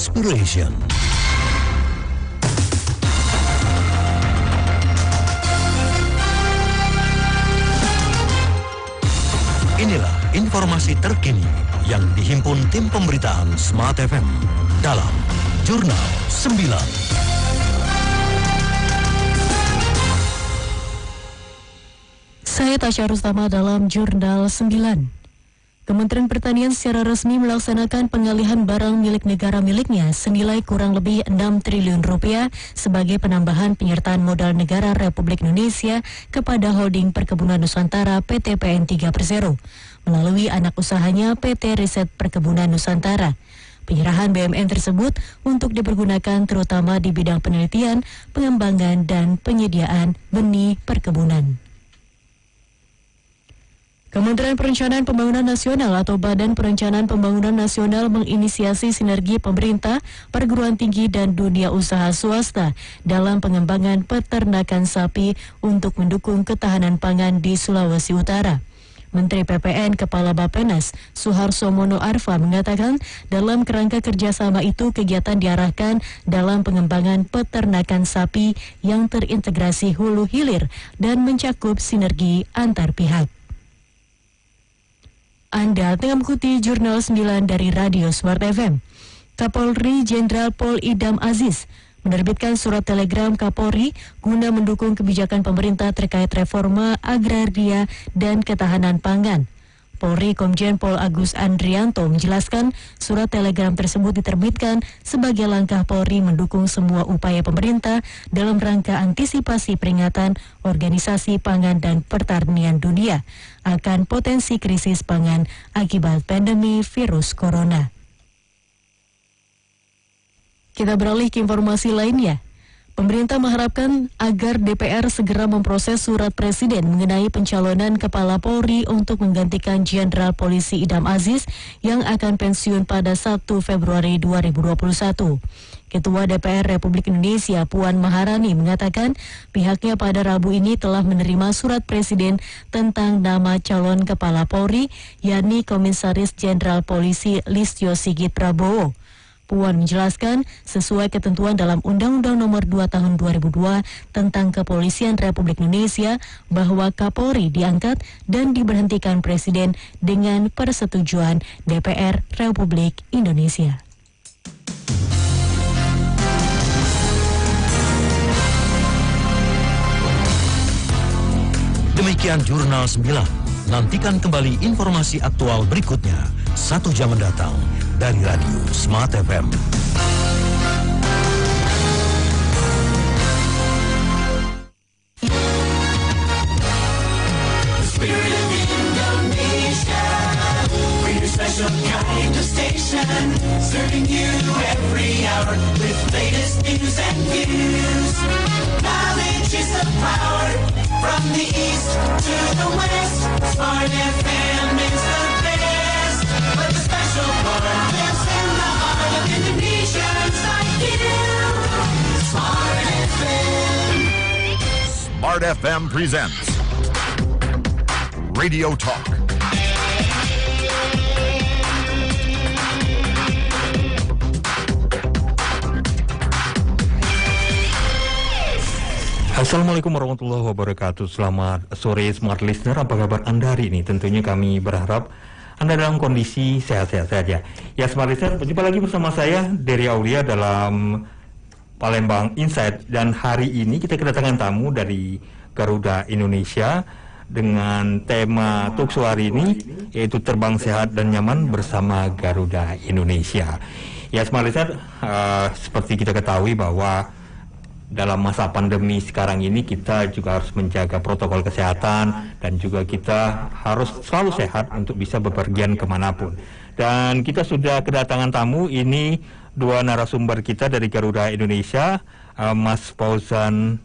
Inspiration. Inilah informasi terkini yang dihimpun tim pemberitaan Smart FM dalam Jurnal 9. Saya Tasya Rustama dalam Jurnal 9. Kementerian Pertanian secara resmi melaksanakan pengalihan barang milik negara miliknya senilai kurang lebih 6 triliun rupiah sebagai penambahan penyertaan modal negara Republik Indonesia kepada Holding Perkebunan Nusantara PT PN 3 Persero melalui anak usahanya PT Riset Perkebunan Nusantara. Penyerahan BUMN tersebut untuk dipergunakan terutama di bidang penelitian, pengembangan, dan penyediaan benih perkebunan. Kementerian Perencanaan Pembangunan Nasional atau Badan Perencanaan Pembangunan Nasional menginisiasi sinergi pemerintah, perguruan tinggi, dan dunia usaha swasta dalam pengembangan peternakan sapi untuk mendukung ketahanan pangan di Sulawesi Utara. Menteri PPN Kepala Bappenas Suharso Mono Arfa mengatakan dalam kerangka kerjasama itu kegiatan diarahkan dalam pengembangan peternakan sapi yang terintegrasi hulu hilir dan mencakup sinergi antar pihak. Anda tengah mengikuti Jurnal 9 dari Radio Smart FM. Kapolri Jenderal Pol Idam Aziz menerbitkan surat telegram Kapolri guna mendukung kebijakan pemerintah terkait reforma agraria dan ketahanan pangan. Polri Komjen Pol Agus Andrianto menjelaskan surat telegram tersebut diterbitkan sebagai langkah Polri mendukung semua upaya pemerintah dalam rangka antisipasi peringatan Organisasi Pangan dan Pertanian Dunia akan potensi krisis pangan akibat pandemi virus corona. Kita beralih ke informasi lainnya. Pemerintah mengharapkan agar DPR segera memproses surat Presiden mengenai pencalonan Kepala Polri untuk menggantikan Jenderal Polisi Idam Aziz yang akan pensiun pada 1 Februari 2021. Ketua DPR Republik Indonesia Puan Maharani mengatakan pihaknya pada Rabu ini telah menerima surat Presiden tentang nama calon Kepala Polri, yakni Komisaris Jenderal Polisi Listio Sigit Prabowo. Puan menjelaskan sesuai ketentuan dalam Undang-Undang Nomor 2 Tahun 2002 tentang Kepolisian Republik Indonesia bahwa Kapolri diangkat dan diberhentikan Presiden dengan persetujuan DPR Republik Indonesia. Demikian Jurnal 9. Nantikan kembali informasi aktual berikutnya 1 jam mendatang dari Radio Smart FM. Spirit of Indonesia, we're your special kind of station, serving you every hour with latest news and views. Knowledge is the power, from the east to the west. Smart FM is the best, but the special part lives in the heart of Indonesians like you. Smart FM. Smart FM presents Radio Talk. Assalamualaikum warahmatullahi wabarakatuh. Selamat sore Smart Listener. Apa kabar Anda hari ini? Tentunya kami berharap Anda dalam kondisi sehat-sehat saja. Ya Smart Listener, berjumpa lagi bersama saya Dery Aulia dalam Palembang Insight. Dan hari ini kita kedatangan tamu dari Garuda Indonesia dengan tema talkshow hari ini yaitu terbang sehat dan nyaman bersama Garuda Indonesia. Ya Smart Listener, seperti kita ketahui bahwa dalam masa pandemi sekarang ini kita juga harus menjaga protokol kesehatan dan juga kita harus selalu sehat untuk bisa bepergian kemanapun. Dan kita sudah kedatangan tamu, ini dua narasumber kita dari Garuda Indonesia, Mas Fauzan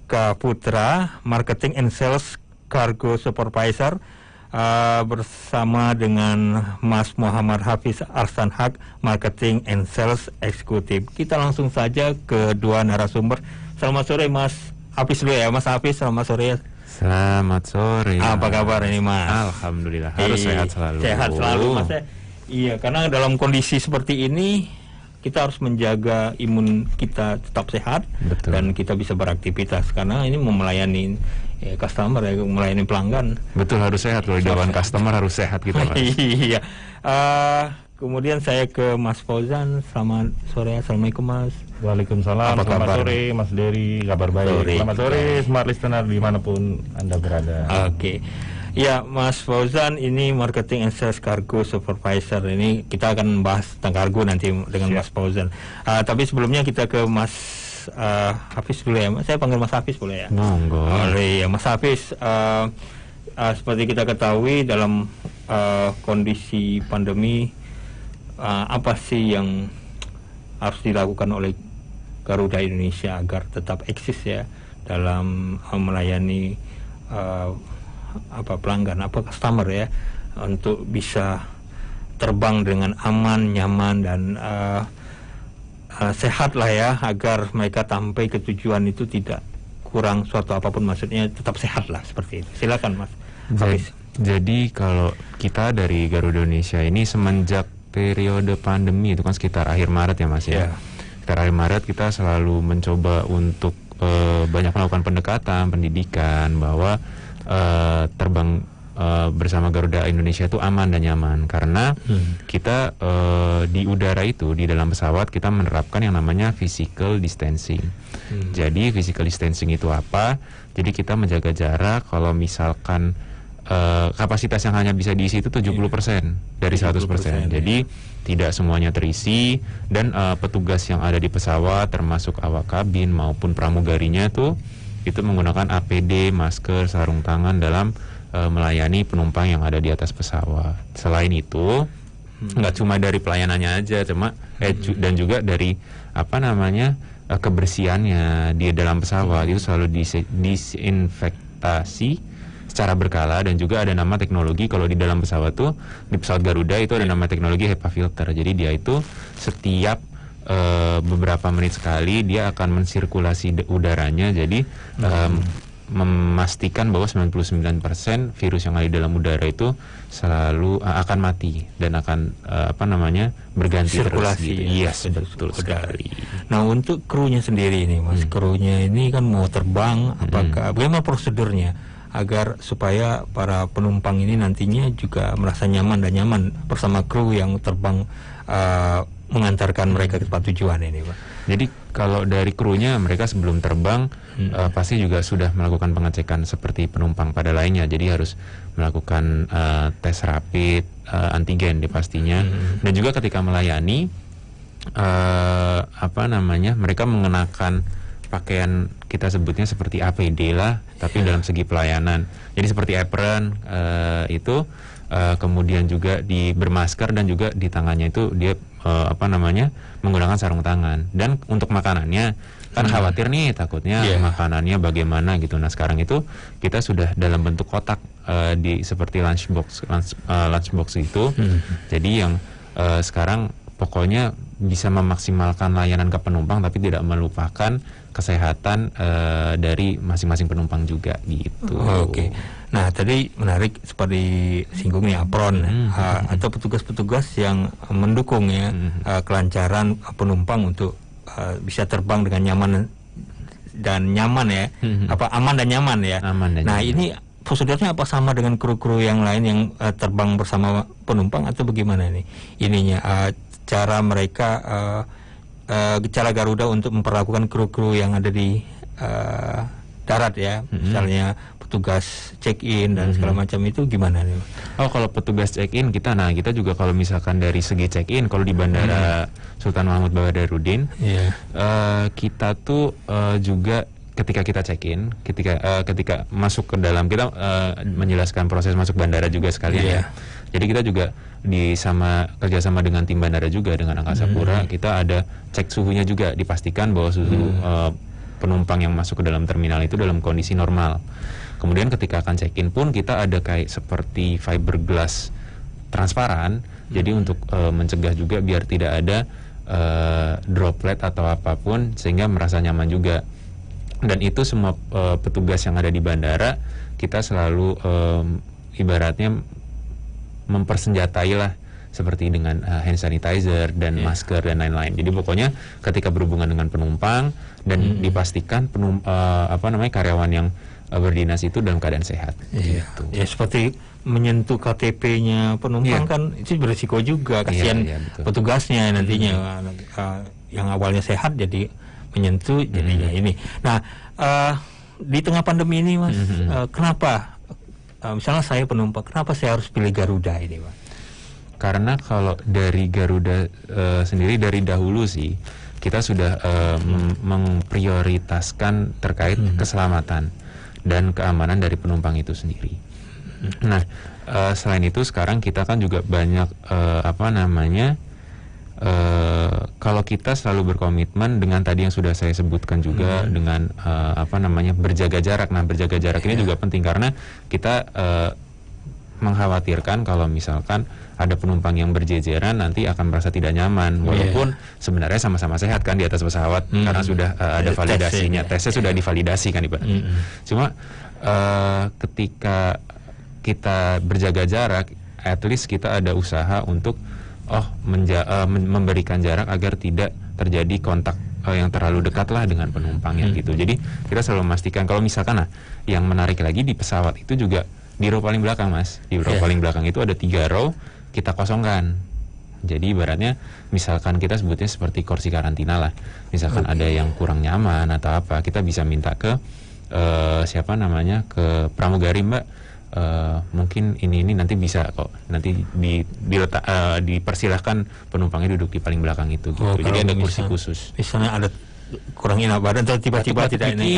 Kaputra, Marketing and Sales Cargo Supervisor, bersama dengan Mas Muhammad Hafiz Arsanhak, Marketing and Sales Executive. Kita langsung saja ke dua narasumber. Selamat sore Mas Hafiz dulu ya. Mas Hafiz, selamat sore. Selamat sore. Apa kabar ini Mas? Alhamdulillah, harus sehat selalu. Sehat selalu Mas. Iya, karena dalam kondisi seperti ini kita harus menjaga imun kita tetap sehat. Betul. Dan kita bisa beraktivitas karena ini melayani customer ya, melayani pelanggan. Betul, harus sehat. Kalau di depan customer harus sehat kita, Mas. Iya. Kemudian saya ke Mas Fauzan. Selamat sore. Assalamualaikum, Mas. Waalaikumsalam. Apa Selamat kabar? sore Mas Dery, kabar baik. Sore. Selamat sore Smart Listener dimanapun Anda berada. Oke. Ya, Mas Fauzan, ini Marketing and Sales Cargo Supervisor. Ini kita akan bahas tentang kargo nanti dengan Siap. Mas Fauzan. Tapi sebelumnya kita ke Mas Hafiz dulu ya. Saya panggil Mas Hafiz boleh ya? Monggo. Ya, Mas Hafiz. Seperti kita ketahui dalam kondisi pandemi, apa sih yang harus dilakukan oleh Garuda Indonesia agar tetap eksis ya dalam melayani pelanggan, customer ya, untuk bisa terbang dengan aman, nyaman dan sehat lah ya, agar mereka sampai ke tujuan itu tidak kurang suatu apapun, maksudnya tetap sehat lah seperti itu. Silakan Mas Hafiz. Jadi kalau kita dari Garuda Indonesia ini semenjak periode pandemi itu kan sekitar akhir Maret ya Mas ya. Sekitar akhir Maret kita selalu mencoba untuk banyak melakukan pendekatan, pendidikan bahwa terbang bersama Garuda Indonesia itu aman dan nyaman karena kita di udara itu, di dalam pesawat kita menerapkan yang namanya physical distancing. Jadi physical distancing itu apa? Jadi kita menjaga jarak. Kalau misalkan kapasitas yang hanya bisa diisi itu 70% dari 100%. Jadi tidak semuanya terisi dan petugas yang ada di pesawat termasuk awak kabin maupun pramugarinya itu menggunakan APD, masker, sarung tangan dalam melayani penumpang yang ada di atas pesawat. Selain itu, nggak cuma dari pelayanannya aja, dan juga dari kebersihannya di dalam pesawat itu selalu disinfektasi secara berkala, dan juga ada nama teknologi kalau di dalam pesawat di pesawat Garuda itu ada nama teknologi HEPA filter. Jadi dia itu setiap beberapa menit sekali dia akan mensirkulasi udaranya, jadi memastikan bahwa 99% virus yang ada di dalam udara itu selalu akan mati dan akan berganti sirkulasi terus gitu. Yes, betul sekali. Nah, untuk krunya sendiri ini Mas, krunya ini kan mau terbang, bagaimana prosedurnya agar supaya para penumpang ini nantinya juga merasa nyaman bersama kru yang terbang mengantarkan mereka ke tempat tujuan ini, Pak? Jadi kalau dari krunya, mereka sebelum terbang pasti juga sudah melakukan pengecekan seperti penumpang pada lainnya. Jadi harus melakukan tes rapid antigen pastinya. Dan juga ketika melayani mereka mengenakan pakaian, kita sebutnya seperti APD lah, tapi dalam segi pelayanan. Jadi seperti apron kemudian juga bermasker, dan juga di tangannya itu dia menggunakan sarung tangan. Dan untuk makanannya kan khawatir nih, takutnya makanannya bagaimana gitu. Nah, sekarang itu kita sudah dalam bentuk kotak seperti lunchbox itu. Jadi yang sekarang pokoknya bisa memaksimalkan layanan ke penumpang tapi tidak melupakan kesehatan dari masing-masing penumpang juga gitu. Oke. Nah, tadi menarik seperti singgung nih apron atau petugas-petugas yang mendukung kelancaran penumpang untuk bisa terbang dengan nyaman ya. Aman dan nyaman ya. Nah, ini prosedurnya apa sama dengan kru-kru yang lain yang terbang bersama penumpang atau bagaimana nih ininya cara mereka cara Garuda untuk memperlakukan kru-kru yang ada di darat ya, misalnya petugas check-in dan segala macam itu gimana nih? Oh, kalau petugas check-in kita juga kalau misalkan dari segi check-in, kalau di Bandara Sultan Mahmud Badarudin, kita juga ketika kita check-in, ketika masuk ke dalam, kita menjelaskan proses masuk bandara juga sekalian ya. Jadi kita juga kerjasama dengan tim bandara juga, dengan Angkasa Pura, kita ada cek suhunya juga, dipastikan bahwa suhu penumpang yang masuk ke dalam terminal itu dalam kondisi normal. Kemudian ketika akan check-in pun kita ada kayak seperti fiberglass transparan, jadi untuk mencegah juga biar tidak ada droplet atau apapun, sehingga merasa nyaman juga. Dan itu semua petugas yang ada di bandara kita selalu ibaratnya mempersenjatai lah seperti dengan hand sanitizer dan masker dan lain-lain. Jadi pokoknya ketika berhubungan dengan penumpang dan dipastikan karyawan yang berdinas itu dalam keadaan sehat. Gitu. Ya seperti menyentuh KTP-nya penumpang kan itu berisiko juga, kasihan petugasnya nantinya yang awalnya sehat jadi menyentuh jadinya ini. Nah, di tengah pandemi ini Mas, kenapa misalnya saya penumpang, kenapa saya harus pilih Garuda ini Mas? Karena kalau dari Garuda sendiri dari dahulu sih kita sudah memprioritaskan terkait keselamatan dan keamanan dari penumpang itu sendiri. Nah, selain itu sekarang kita kan juga banyak kalau kita selalu berkomitmen dengan tadi yang sudah saya sebutkan juga dengan berjaga jarak. Nah, berjaga jarak ini juga penting karena kita mengkhawatirkan kalau misalkan ada penumpang yang berjejeran nanti akan merasa tidak nyaman walaupun sebenarnya sama-sama sehat kan di atas pesawat karena sudah ada validasinya, tesnya sudah divalidasi kan ibaratnya. Cuma ketika kita berjaga jarak, at least kita ada usaha untuk memberikan jarak agar tidak terjadi kontak yang terlalu dekat lah dengan penumpangnya gitu. Jadi kita selalu memastikan kalau misalkan yang menarik lagi di pesawat itu juga di row paling belakang Mas, di row paling belakang itu ada 3 row kita kosongkan. Jadi ibaratnya misalkan kita sebutnya seperti kursi karantina lah, misalkan ada yang kurang nyaman atau apa, kita bisa minta ke ke pramugari, Mbak, mungkin ini nanti bisa kok nanti dipersilahkan penumpangnya duduk di paling belakang itu gitu. Jadi ada kursi khusus. Misalnya ada kurang enak badan atau tiba-tiba tidak ini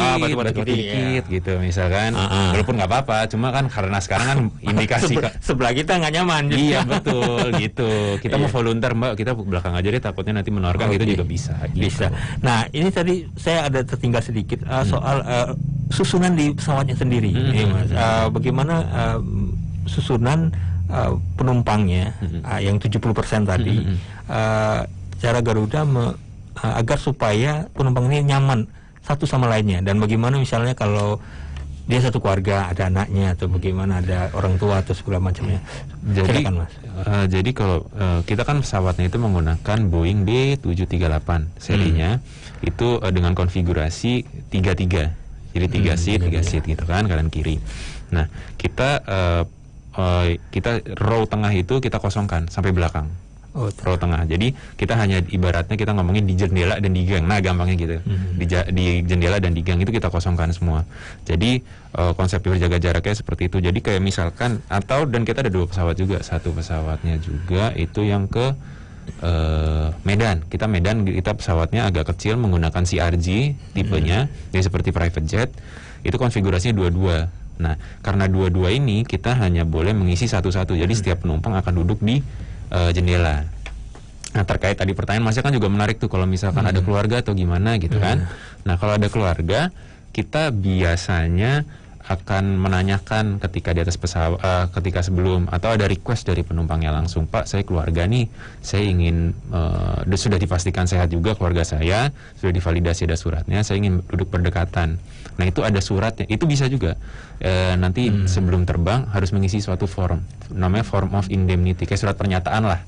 dikit gitu misalkan, walaupun nggak apa-apa, cuma kan karena sekarang kan indikasi sebelah kita nggak nyaman. Iya betul gitu. Kita mau volunteer Mbak, kita belakang aja deh, takutnya nanti menawarkan gitu juga bisa. Bisa. Nah ini tadi saya ada tertinggal sedikit soal susunan di pesawatnya sendiri, Mas. Bagaimana susunan penumpangnya yang 70% tadi, cara Garuda agar supaya penumpang ini nyaman satu sama lainnya, dan bagaimana misalnya kalau dia satu keluarga, ada anaknya atau bagaimana ada orang tua atau segala macamnya. Jadi silakan, Mas. Jadi kalau kita kan pesawatnya itu menggunakan Boeing B738 serinya, itu dengan konfigurasi 33. Jadi 3 seat gitu kan, kanan kiri. Nah, kita row tengah itu kita kosongkan sampai belakang. Row tengah. Jadi kita hanya ibaratnya kita ngomongin di jendela dan di gang. Nah, gampangnya gitu. Di jendela dan di gang itu kita kosongkan semua. Jadi konsep berjaga jaraknya seperti itu. Jadi kayak misalkan dan kita ada 2 pesawat juga. Satu pesawatnya juga itu yang ke Medan. Kita pesawatnya agak kecil menggunakan CRJ tipenya. Jadi seperti private jet. Itu konfigurasinya 2-2. Nah, karena 2-2 ini kita hanya boleh mengisi satu-satu. Jadi setiap penumpang akan duduk di jendela. Nah, terkait tadi pertanyaan Masnya kan juga menarik tuh, kalau misalkan ada keluarga atau gimana gitu kan. Nah, kalau ada keluarga, kita biasanya akan menanyakan ketika di atas pesawat, ketika sebelum, atau ada request dari penumpangnya langsung, Pak, saya keluarga nih, saya ingin sudah dipastikan sehat juga keluarga saya, sudah divalidasi ada suratnya, saya ingin duduk berdekatan. Nah, itu ada suratnya, itu bisa juga nanti sebelum terbang harus mengisi suatu form, namanya form of indemnity, kayak surat pernyataan lah,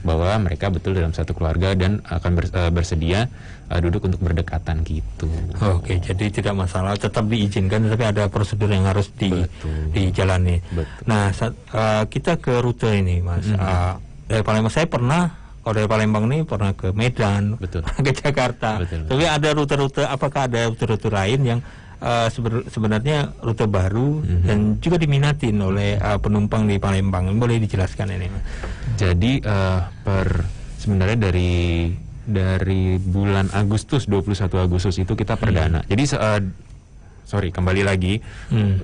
bahwa mereka betul dalam satu keluarga dan akan bersedia duduk untuk berdekatan gitu. Oke, jadi tidak masalah, tetap diizinkan, tapi ada prosedur yang harus dijalani. Betul. Nah, kita ke rute ini, Mas. Dari Palembang saya pernah, kalau dari Palembang nih pernah ke Medan, pernah ke Jakarta. Tapi ada rute-rute, apakah ada rute-rute lain yang sebenarnya rute baru dan juga diminatin oleh penumpang di Palembang? Boleh dijelaskan ini, Mas? Jadi sebenarnya dari bulan Agustus, 21 Agustus itu kita perdana. Jadi kembali lagi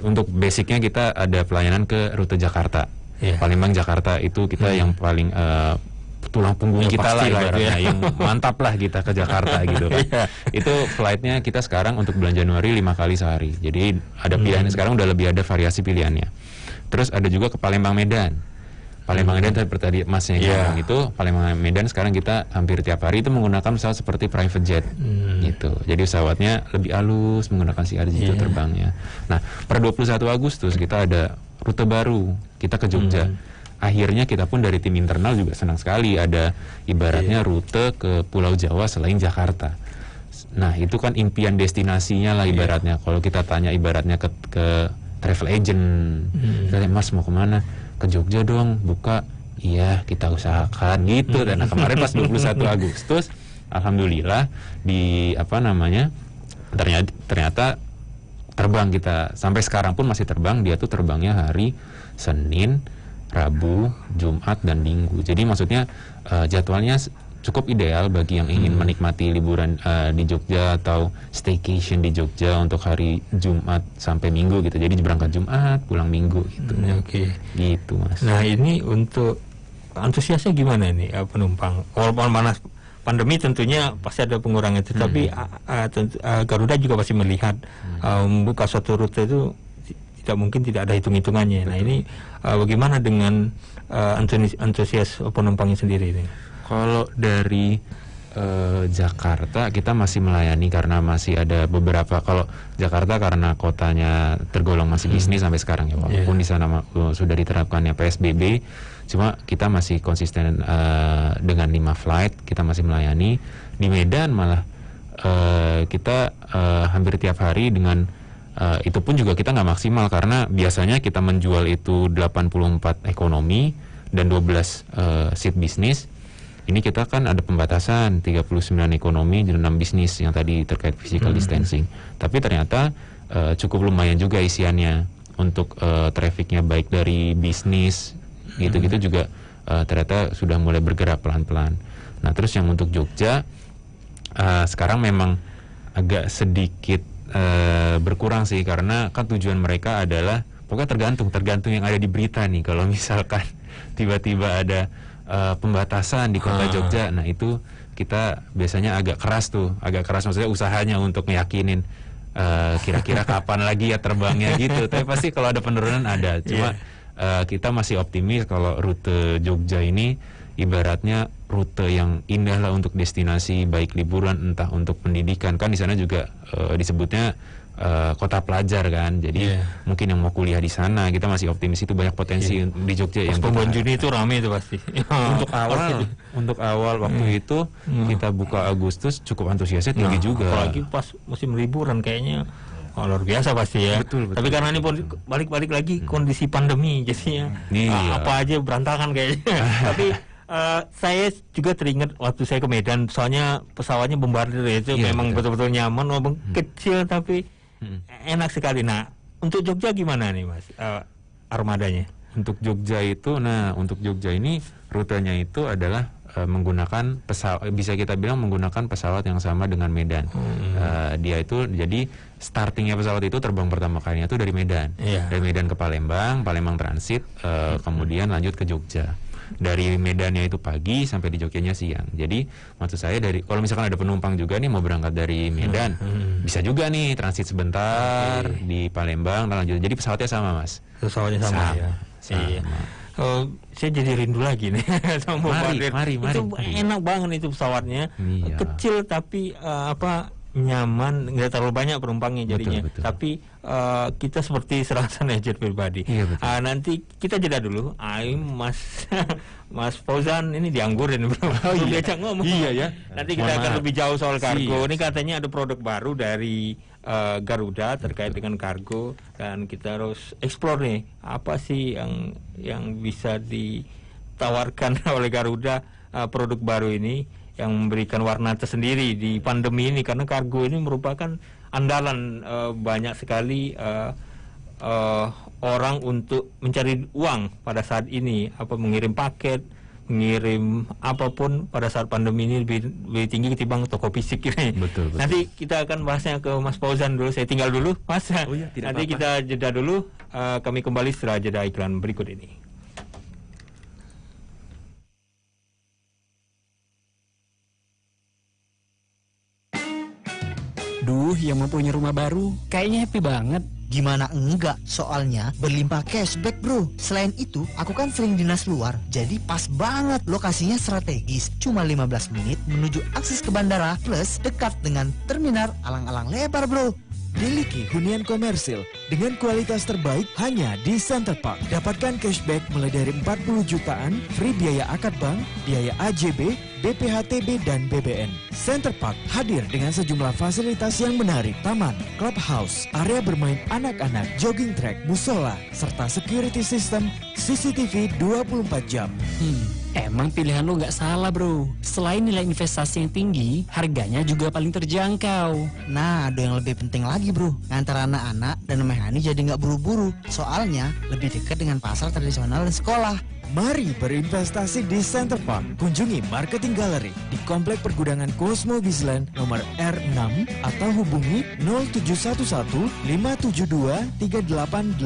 untuk basicnya kita ada pelayanan ke rute Jakarta, Palembang Jakarta itu kita yang paling tulang punggung kita lah ibaratnya, yang mantap lah kita ke Jakarta gitu kan. Itu flightnya kita sekarang untuk bulan Januari 5 kali sehari. Jadi ada pilihan, sekarang udah lebih ada variasi pilihannya. Terus ada juga ke Palembang Medan. Palembang Medan tadi Masnya ngomong itu, Palembang Medan sekarang kita hampir tiap hari itu menggunakan pesawat seperti private jet gitu. Jadi pesawatnya lebih halus, menggunakan CRJ itu terbangnya. Nah, per 21 Agustus kita ada rute baru, kita ke Jogja. akhirnya kita pun dari tim internal juga senang sekali ada ibaratnya rute ke Pulau Jawa selain Jakarta. Nah itu kan impian destinasinya lah ibaratnya. Kalau kita tanya ibaratnya ke travel agent, Mas mau kemana? Ke Jogja dong, buka. Iya kita usahakan gitu. Dan kemarin pas 21 Agustus alhamdulillah ternyata terbang kita. Sampai sekarang pun masih terbang. Dia tuh terbangnya hari Senin, Rabu, Jumat, dan Minggu. Jadi maksudnya jadwalnya cukup ideal bagi yang ingin menikmati liburan di Jogja atau staycation di Jogja untuk hari Jumat sampai Minggu gitu. Jadi berangkat Jumat, pulang Minggu gitu. Oke. Gitu Mas. Nah ini untuk antusiasnya gimana ini penumpang? Walaupun pandemi tentunya pasti ada pengurangan, tetapi Garuda juga pasti melihat membuka suatu rute itu tidak mungkin tidak ada hitung-hitungannya. Nah ini bagaimana dengan antusias penumpangnya sendiri ini? Kalau dari Jakarta kita masih melayani karena masih ada beberapa. Kalau Jakarta karena kotanya tergolong masih bisnis sampai sekarang ya, walaupun di sana sudah diterapkannya PSBB, cuma kita masih konsisten dengan 5 flight kita masih melayani. Di Medan malah kita hampir tiap hari dengan itu pun juga kita nggak maksimal karena biasanya kita menjual itu 84 ekonomi dan 12 seat bisnis. Ini kita kan ada pembatasan 39 ekonomi dan 6 bisnis yang tadi terkait physical distancing. Tapi ternyata cukup lumayan juga isiannya untuk trafficnya baik dari bisnis gitu-gitu juga ternyata sudah mulai bergerak pelan-pelan. Nah terus yang untuk Jogja sekarang memang agak sedikit berkurang sih karena kan tujuan mereka adalah pokoknya tergantung yang ada di berita nih. Kalau misalkan tiba-tiba ada pembatasan di kota Jogja, nah itu kita biasanya agak keras maksudnya usahanya untuk meyakinin kira-kira kapan lagi ya terbangnya gitu. Tapi pasti kalau ada penurunan ada. Cuma kita masih optimis kalau rute Jogja ini ibaratnya rute yang indah lah untuk destinasi baik liburan entah untuk pendidikan. Kan di sana juga disebutnya kota pelajar kan, jadi mungkin yang mau kuliah di sana kita masih optimis itu banyak potensi di Jogja. Yang bulan Juni itu ramai itu pasti. Untuk awal waktu itu kita buka Agustus cukup antusiasnya tinggi juga. Apalagi pas musim liburan kayaknya luar biasa pasti ya. Betul. Tapi karena ini balik lagi kondisi pandemi jadinya apa aja berantakan kayaknya. Tapi saya juga teringat waktu saya ke Medan, soalnya pesawatnya Bombardier itu memang betul-betul nyaman, walaupun kecil tapi enak sekali. Nah, untuk Jogja gimana nih Mas armadanya? Untuk Jogja ini rutenya itu adalah menggunakan pesawat, bisa kita bilang menggunakan pesawat yang sama dengan Medan. Dia itu jadi startingnya pesawat itu terbang pertama kalinya itu dari Medan. Dari Medan ke Palembang transit, kemudian lanjut ke Jogja. Dari Medannya itu pagi sampai di Jogjanya siang. Jadi maksud saya kalau misalkan ada penumpang juga nih mau berangkat dari Medan, bisa juga nih transit sebentar di Palembang dan lanjut. Jadi pesawatnya sama Mas. Pesawatnya sama. Ya. Iya. Saya jadi rindu lagi nih sama mari. Itu enak banget itu pesawatnya. Kecil tapi nyaman, nggak terlalu banyak penumpangnya jadinya. Betul. Tapi kita seperti serangkaian agent pribadi. Nanti kita jeda dulu. Mas Fauzan ini dianggurin bro. Diajak ngomong. Iya ya. Nanti kita akan lebih jauh soal kargo. Ini katanya ada produk baru dari Garuda terkait dengan kargo dan kita harus explore nih apa sih yang bisa ditawarkan oleh Garuda produk baru ini yang memberikan warna tersendiri di pandemi ini, karena kargo ini merupakan andalan banyak sekali orang untuk mencari uang pada saat ini, mengirim paket, mengirim apapun pada saat pandemi ini lebih tinggi ketimbang toko fisik ini. Betul. Nanti kita akan bahasnya ke Mas Fauzan dulu, saya tinggal dulu Mas. Nanti apa-apa. Kita jeda dulu, kami kembali setelah jeda iklan berikut ini. Duh, yang mempunyai rumah baru kayaknya happy banget. Gimana enggak, soalnya berlimpah cashback bro. Selain itu, aku kan sering dinas luar, jadi pas banget. Lokasinya strategis, cuma 15 menit menuju akses ke bandara, plus dekat dengan terminal alang-alang lebar bro. Miliki hunian komersil dengan kualitas terbaik hanya di Center Park. Dapatkan cashback mulai dari 40 jutaan, free biaya akad bank, biaya AJB, BPHTB, dan BBN. Center Park hadir dengan sejumlah fasilitas yang menarik. Taman, clubhouse, area bermain anak-anak, jogging track, musola, serta security system, CCTV 24 jam. Emang pilihan lo nggak salah bro. Selain nilai investasi yang tinggi, harganya juga paling terjangkau. Nah, ada yang lebih penting lagi bro. Ngantar anak-anak dan Mehani jadi nggak buru-buru. Soalnya lebih dekat dengan pasar tradisional dan sekolah. Mari berinvestasi di Center Park. Kunjungi Marketing Gallery di Komplek Pergudangan Cosmo Gisland nomor R6 atau hubungi 0711 572 3884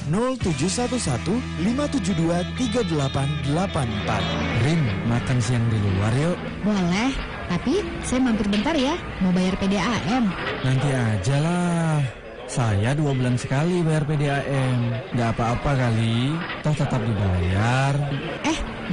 0711 572 3884. Rin, makan siang di luar yuk. Boleh, tapi saya mampir bentar ya, mau bayar PDAM. Nanti aja lah. Saya 2 bulan sekali bayar PDAM. Nggak apa-apa kali, toh tetap dibayar.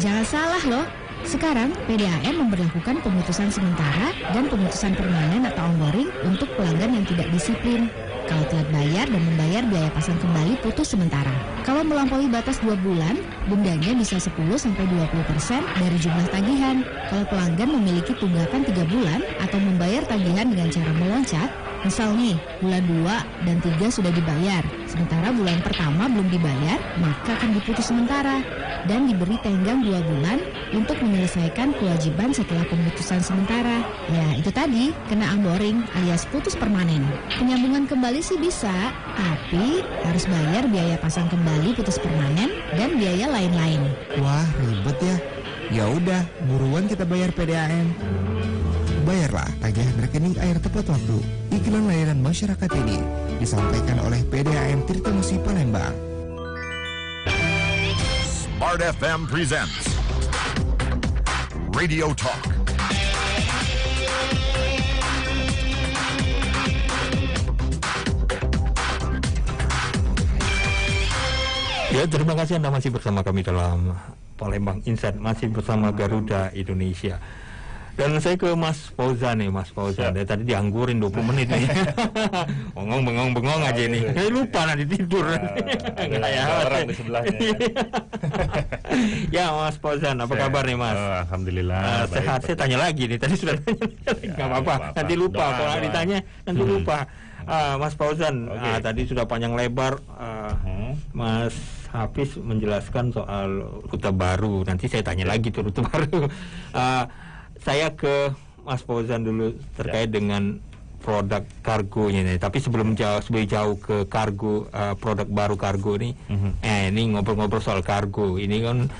Jangan salah loh. Sekarang PDAM memberlakukan pemutusan sementara dan pemutusan permanen atau onboarding untuk pelanggan yang tidak disiplin. Kalau telat bayar dan membayar biaya pasang kembali putus sementara. Kalau melampaui batas 2 bulan, dendanya bisa 10-20% dari jumlah tagihan. Kalau pelanggan memiliki tunggakan 3 bulan atau membayar tagihan dengan cara meloncat, misal nih, bulan 2 dan 3 sudah dibayar, sementara bulan pertama belum dibayar, maka akan diputus sementara dan diberi tenggang 2 bulan untuk menyelesaikan kewajiban setelah pemutusan sementara. Ya, itu tadi, kena onboarding alias putus permanen. Penyambungan kembali sih bisa, tapi harus bayar biaya pasang kembali putus permanen dan biaya lain-lain. Wah, ribet ya. Ya udah, buruan kita bayar PDAM. Bayarlah tagihan rekening air tepat waktu. Iklan layanan masyarakat ini disampaikan oleh PDAM Tirtamusi Palembang. Smart FM presents Radio Talk. Ya, terima kasih Anda masih bersama kami dalam Palembang Insight, masih bersama Garuda Indonesia. Dan saya ke Mas Fauzan nih, Mas Fauzan. Tadi dianggurin 20 menit nih. Bengong aja nih. Saya lupa nanti tidur. Ada orang di sebelahnya. Ya, Mas Fauzan, apa kabar nih, Mas? Alhamdulillah. Sehat. Saya tanya lagi nih. Tadi sudah tanya. Nggak apa-apa. Nanti lupa. Kalau ditanya, nanti lupa. Mas Fauzan, tadi sudah panjang lebar. Mas Hafiz menjelaskan soal rute baru. Nanti saya tanya lagi tuh rute baru. Saya ke Mas Fauzan dulu terkait dengan produk kargonya nih. Tapi sebelum jauh ke kargo, produk baru kargo nih. Ini ngobrol-ngobrol soal kargo. Ini kan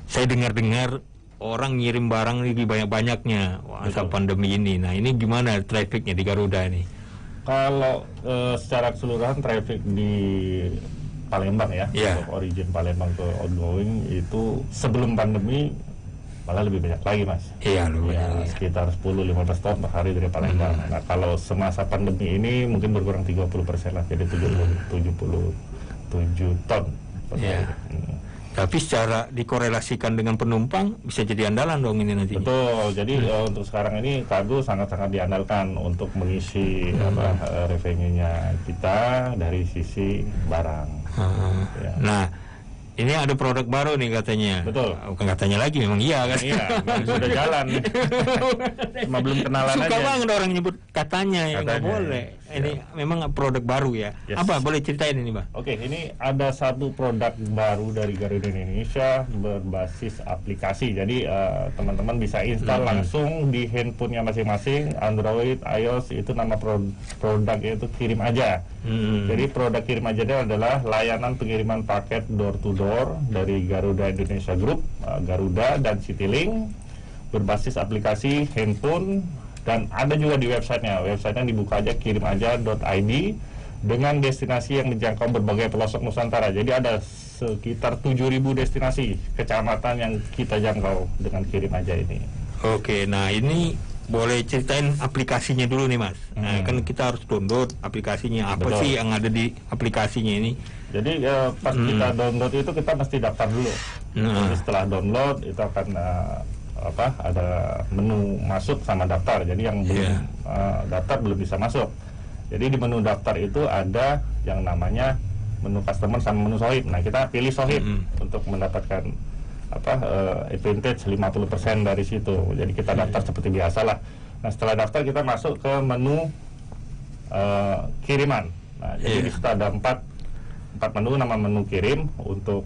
saya dengar-dengar orang ngirim barang lagi banyak-banyaknya masa pandemi ini. Nah, ini gimana trafficnya di Garuda ini? Kalau secara keseluruhan traffic di Palembang ya, origin Palembang ke outgoing itu sebelum pandemi malah lebih banyak lagi, Mas. Iya, sekitar 10-15 ton per hari dari Palembang. Nah, kalau semasa pandemi ini mungkin berkurang 30% lah, jadi 77 ton per hari. Tapi secara dikorelasikan dengan penumpang bisa jadi andalan dong ini nanti. Betul. Jadi untuk sekarang ini kargo sangat-sangat diandalkan untuk mengisi revenue-nya kita dari sisi barang. Nah, ini ada produk baru nih katanya. Betul. Bukan katanya lagi, memang iya kan? Iya, sudah jalan. Cuma belum kenalan aja. Suka banget orang nyebut katanya, ya nggak boleh. Ini memang produk baru ya. Apa boleh ceritain ini, Mbak? Oke, ini ada satu produk baru dari Garuda Indonesia berbasis aplikasi. Jadi teman-teman bisa install langsung di handphonenya masing-masing, Android, iOS. Itu nama produknya itu Kirim Aja. Jadi produk Kirim Aja itu adalah layanan pengiriman paket door to door dari Garuda Indonesia Group, Garuda dan Citylink, berbasis aplikasi handphone. Dan ada juga di websitenya dibuka aja kirimaja.id dengan destinasi yang menjangkau berbagai pelosok Nusantara. Jadi ada sekitar 7.000 destinasi kecamatan yang kita jangkau dengan Kirim Aja ini. Oke, nah ini boleh ceritain aplikasinya dulu nih, Mas. Nah, kan kita harus download aplikasinya. Apa sih yang ada di aplikasinya ini? Jadi pas kita download itu kita mesti daftar dulu. Jadi setelah download itu akan ada menu masuk sama daftar. Jadi yang belum daftar belum bisa masuk. Jadi di menu daftar itu ada yang namanya menu customer sama menu sohib. Nah, kita pilih sohib untuk mendapatkan advantage 50% dari situ. Jadi kita daftar seperti biasa lah. Nah, setelah daftar kita masuk ke menu kiriman. Nah, jadi di situ ada empat menu, nama menu kirim untuk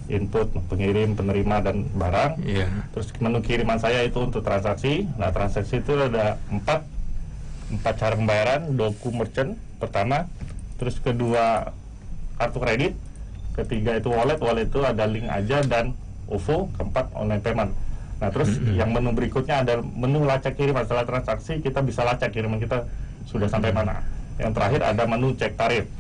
input pengirim, penerima dan barang. Terus menu kiriman saya itu untuk transaksi. Nah, transaksi itu ada empat cara pembayaran. Doku merchant pertama, terus kedua kartu kredit, ketiga itu wallet itu ada link aja dan OVO, keempat online payment. Nah, terus yang menu berikutnya ada menu lacak kiriman. Setelah transaksi kita bisa lacak kiriman kita sudah sampai mana. Yang terakhir ada menu cek tarif.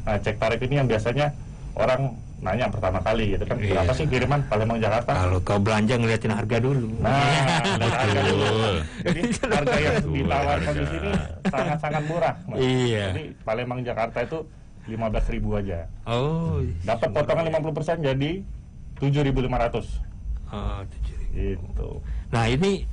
Nah, cek tarif ini yang biasanya orang nanya pertama kali gitu kan, berapa sih kiriman Palembang Jakarta? Kalau kau belanja ngeliatin harga dulu. Nah, harga dulu. Jadi harga yang ditawarkan di sini sangat-sangat murah, Mas. Jadi Palembang Jakarta itu 15.000 aja. Dapat potongan 50% jadi 7.500. Gitu. Nah, ini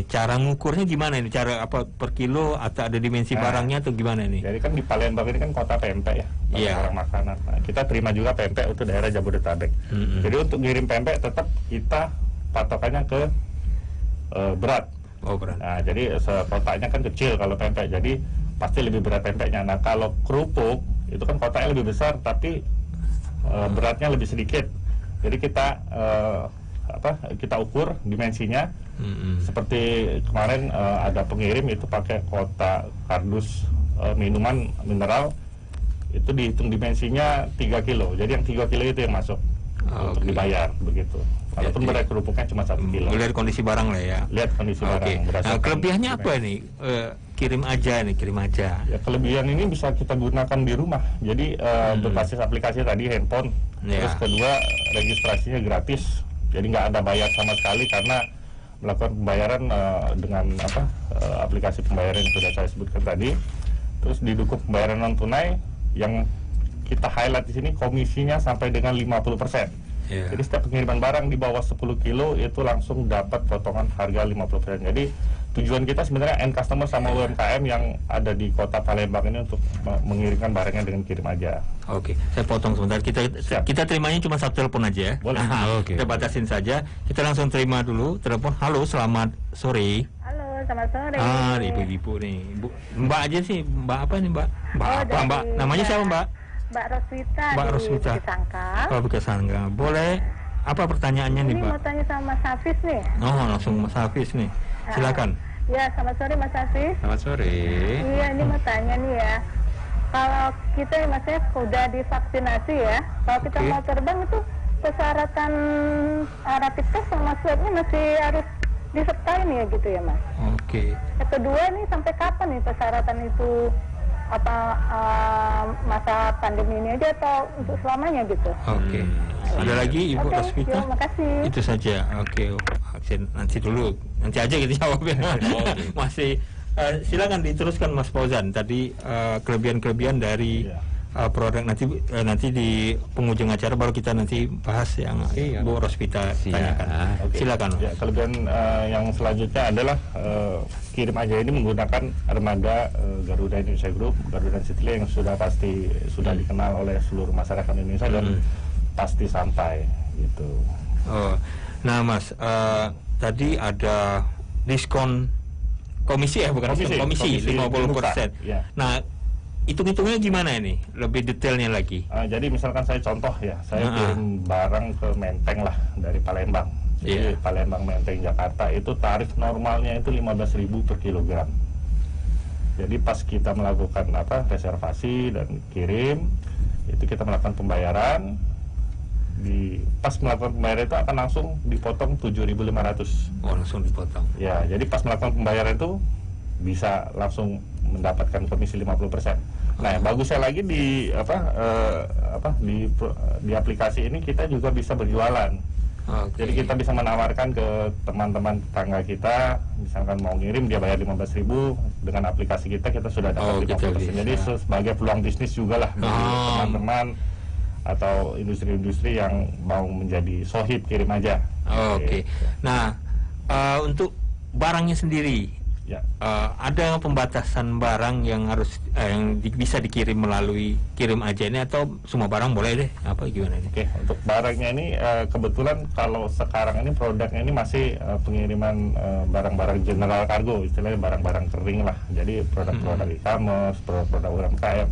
cara ngukurnya gimana ini? Cara apa per kilo atau ada dimensi barangnya atau gimana ini? Jadi kan di Palembang ini kan kota pempek ya, barang makanan. Nah, kita terima juga pempek untuk daerah Jabodetabek. Jadi untuk ngirim pempek tetap kita patokannya ke berat. Berat. Nah, jadi kotaknya kan kecil kalau pempek, jadi pasti lebih berat pempeknya. Nah, kalau kerupuk itu kan kotaknya lebih besar tapi beratnya lebih sedikit. Jadi kita kita ukur dimensinya. Seperti kemarin ada pengirim itu pakai kotak kardus minuman mineral, itu dihitung dimensinya 3 kilo. Jadi yang 3 kilo itu yang masuk untuk dibayar begitu. Walaupun berat kerupuknya cuma 1 kilo. Lihat kondisi barang lah ya. Lihat kondisi barang. Nah, kelebihannya apa nih? Kirim aja. Ya, kelebihan ini bisa kita gunakan di rumah. Jadi berbasis aplikasi tadi handphone. Terus kedua registrasinya gratis. Jadi nggak ada bayar sama sekali karena melakukan pembayaran dengan aplikasi pembayaran yang sudah saya sebutkan tadi. Terus didukung pembayaran non tunai yang kita highlight di sini komisinya sampai dengan 50%. Jadi setiap pengiriman barang di bawah 10 kilo itu langsung dapat potongan harga 50%. Jadi tujuan kita sebenarnya end customer sama UMKM yang ada di kota Palembang ini untuk mengirimkan barangnya dengan kirim aja. Saya potong sebentar. Kita terimanya cuma satu telepon aja ya. Boleh. Kita batasin saja. Kita langsung terima dulu telepon. Halo, selamat sore. Halo, selamat sore. Ibu-ibu nih. Mbak aja sih. Mbak apa nih, Mbak? Mbak. Namanya siapa, Mbak? Mbak Roswita. Mbak Roswita. Bukit Sangka. Boleh. Apa pertanyaannya nih, Mbak? Ini mau tanya sama Mas Hafiz nih. Langsung Mas Hafiz nih. Silakan. Ya, selamat sore Mas Hafiz. Selamat sore. Iya, ini mau tanya nih ya. Kalau kita maksudnya sudah divaksinasi ya, kalau kita mau terbang itu persyaratan rapid test sama swabnya masih harus disertai nih ya gitu ya Mas. Yang kedua nih sampai kapan nih persyaratan itu, apa masa pandemi ini aja atau untuk selamanya gitu? Ada lagi Ibu Roswita? Terima kasih. Itu saja. Nanti dulu, nanti aja kita jawabnya. Masih silakan diteruskan Mas Fauzan. Tadi kelebihan-kelebihan dari produk nanti di penghujung acara baru kita nanti bahas yang Bu Roswita tanyakan. Silakan. Kelebihan yang selanjutnya adalah kirim aja ini menggunakan armada Garuda Indonesia Group, Garuda Citylink yang sudah dikenal oleh seluruh masyarakat Indonesia dan pasti sampai gitu. Nah Mas, tadi ada diskon komisi komisi 50%. Nah, hitung-hitungnya gimana ini? Lebih detailnya lagi. Jadi misalkan saya contoh ya, saya kirim barang ke Menteng lah dari Palembang. Jadi Palembang Menteng Jakarta itu tarif normalnya itu 15.000 per kilogram. Jadi pas kita melakukan reservasi dan kirim, itu kita melakukan pembayaran. Pas melakukan pembayaran itu akan langsung dipotong 7.500. Langsung dipotong. Ya, jadi pas melakukan pembayaran itu bisa langsung mendapatkan komisi 50%. Nah, yang bagusnya lagi di aplikasi ini kita juga bisa berjualan. Jadi kita bisa menawarkan ke teman-teman tetangga kita, misalkan mau ngirim dia bayar 15.000, dengan aplikasi kita sudah dapat 50%. Jadi sebagai peluang bisnis juga lah bagi teman-teman atau industri-industri yang mau menjadi sohib kirim aja. Nah, untuk barangnya sendiri ada pembatasan barang yang harus bisa dikirim melalui kirim aja ini, atau semua barang boleh deh, apa gimana nih? Oke, untuk barangnya ini kebetulan kalau sekarang ini produknya ini masih pengiriman barang-barang general cargo, istilahnya barang-barang kering lah. Jadi produk-produk e-commerce, produk-produk UMKM.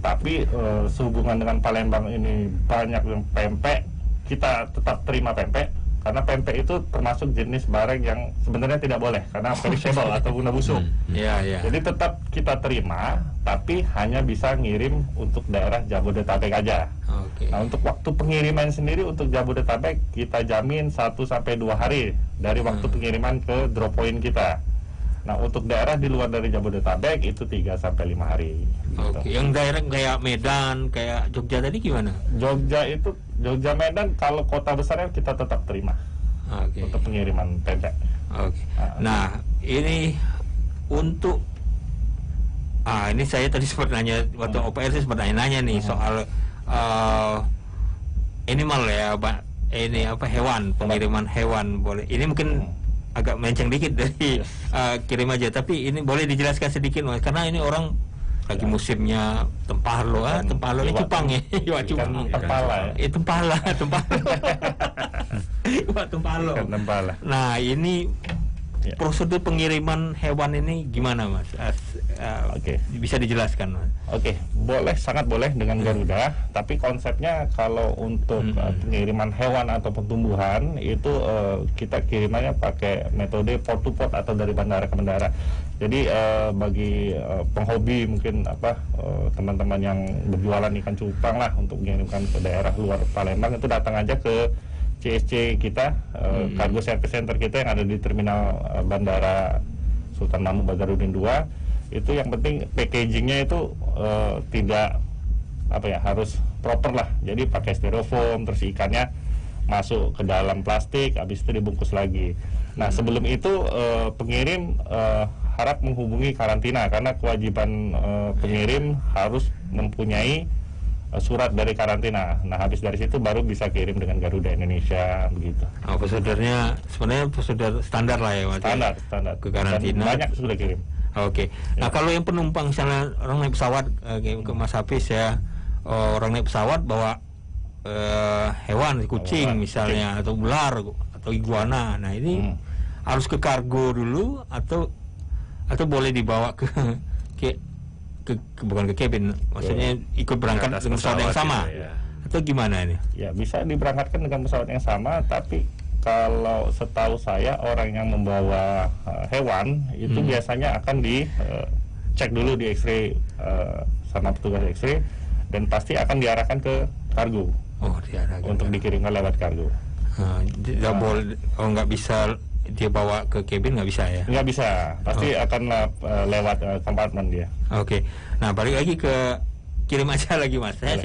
Tapi sehubungan dengan Palembang ini banyak yang pempek, kita tetap terima pempek. Karena pempek itu termasuk jenis barang yang sebenarnya tidak boleh karena perishable atau guna busuk. Jadi tetap kita terima, tapi hanya bisa ngirim untuk daerah Jabodetabek aja. Nah, untuk waktu pengiriman sendiri untuk Jabodetabek kita jamin 1-2 hari dari waktu pengiriman ke drop point kita. Nah, untuk daerah di luar dari Jabodetabek itu 3-5 hari. Oke, yang daerah kayak Medan, kayak Jogja tadi gimana? Jogja Medan kalau kota besarnya kita tetap terima. Untuk pengiriman pempek. Nah, ini untuk ini saya tadi sempat nanya waktu OPR, saya sempat nanya nih soal animal ya, Pak. Ini apa, hewan, pengiriman hewan boleh. Ini mungkin agak melenceng dikit dari kirim aja, tapi ini boleh dijelaskan sedikit Mas, karena ini orang lagi musimnya tempalo, tempalo ini cupang ya, iwak cupang, tempala ya, iwak tempalo. Nah, ini prosedur pengiriman hewan ini gimana Mas? Bisa dijelaskan Mas? Boleh, sangat boleh dengan Garuda, tapi konsepnya kalau untuk pengiriman hewan atau tumbuhan itu kita kirimannya pakai metode port to port atau dari bandara ke bandara. Jadi bagi penghobi mungkin teman-teman yang berjualan ikan cupang lah untuk mengirimkan ke daerah luar Palembang, itu datang aja ke CSC kita, Cargo Service Center kita yang ada di terminal Bandara Sultan Mahmud Badarudin II. Itu yang penting packagingnya itu tidak harus proper lah. Jadi pakai styrofoam, terus ikannya masuk ke dalam plastik, habis itu dibungkus lagi. Nah, sebelum itu pengirim harap menghubungi karantina, karena kewajiban pengirim harus mempunyai surat dari karantina. Nah, habis dari situ baru bisa kirim dengan Garuda Indonesia begitu. Prosedurnya sebenarnya prosedur standar lah ya, Mas. Standar. Ke karantina. Dan banyak sudah kirim. Nah, kalau yang penumpang misalnya orang naik pesawat ke Mas Hafiz ya, orang naik pesawat bawa hewan, kucing misalnya, atau ular atau iguana. Nah, ini harus ke kargo dulu atau boleh dibawa ke bukan ke cabin, maksudnya ikut berangkat dengan pesawat yang sama, atau gimana ini? Ya, bisa diberangkatkan dengan pesawat yang sama, tapi kalau setahu saya orang yang membawa hewan itu biasanya akan dicek dulu di X-ray sama petugas X-ray, dan pasti akan diarahkan ke kargo. Untuk dikirimkan lewat kargo. Nggak bisa dia bawa ke cabin, nggak bisa ya? Nggak bisa, pasti akan lewat kompartemen dia. Nah, balik lagi ke kirim aja lagi Mas. Saya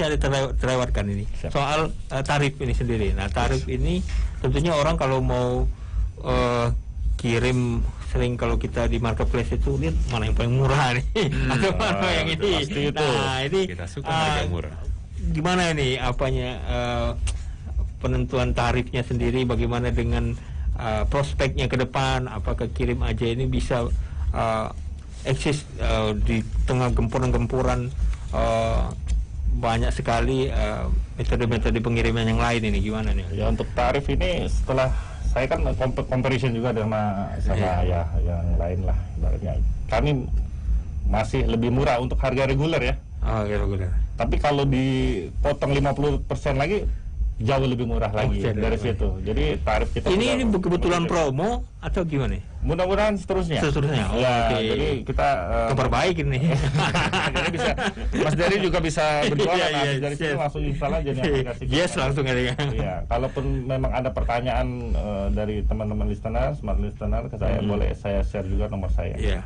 terlewatkan ini soal tarif ini sendiri. Nah, tarif ini tentunya orang kalau mau kirim, sering kalau kita di marketplace itu lihat mana yang paling murah nih atau mana yang ini. Nah, ini kita suka harga murah. Gimana ini penentuan tarifnya sendiri, bagaimana dengan prospeknya ke depan, apakah kirim aja ini bisa eksis di tengah gempuran-gempuran banyak sekali metode-metode pengiriman yang lain, ini gimana nih? Ya, untuk tarif ini setelah saya kan comparison juga sama ya yang lain lah, ibaratnya kami masih lebih murah untuk harga reguler ya. Reguler. Tapi kalau dipotong 50% lagi jauh lebih murah lagi dari situ. Jadi tarif kita ini kebetulan promo atau gimana? Mudah-mudahan seterusnya. Jadi kita perbaiki ini. Jadi bisa Mas Dery juga bisa berjualan dari situ langsung install aja nih aplikasi. Langsung aja. Iya, kalaupun memang ada pertanyaan dari teman-teman listener, smart listener ke saya, boleh saya share juga nomor saya.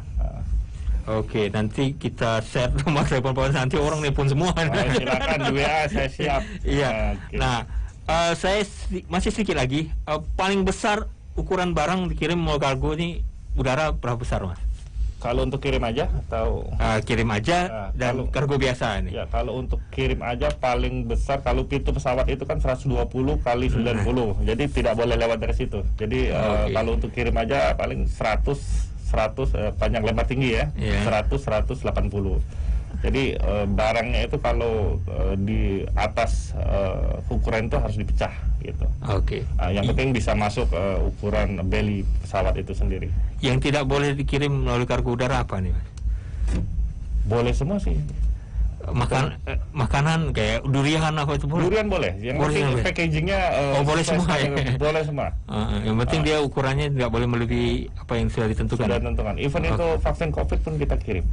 Nanti kita share nomor telepon nanti orang nelpon semua. Silakan di WA, saya siap. Nah, saya masih sedikit lagi. Paling besar ukuran barang dikirim mau kargo ini udara berapa besar Mas? Kalau untuk kirim aja atau kirim aja dan kargo biasa ini? Ya, kalau untuk kirim aja paling besar, kalau pintu pesawat itu kan 120 kali 90, jadi tidak boleh lewat dari situ. Jadi kalau untuk kirim aja paling 100 panjang lebar tinggi ya, 100-180. Jadi barangnya itu kalau di atas ukuran itu harus dipecah gitu. Oke. Yang penting bisa masuk ukuran belly pesawat itu sendiri. Yang tidak boleh dikirim melalui kargo udara apa nih, Mas? Boleh semua sih. Makanan kayak durian apa itu boleh? Durian boleh. Yang penting packagingnya boleh semua ya? Boleh semua. Yang penting dia ukurannya tidak boleh melebihi apa yang sudah ditentukan. Sudah ditentukan. Even itu vaksin COVID pun kita kirim.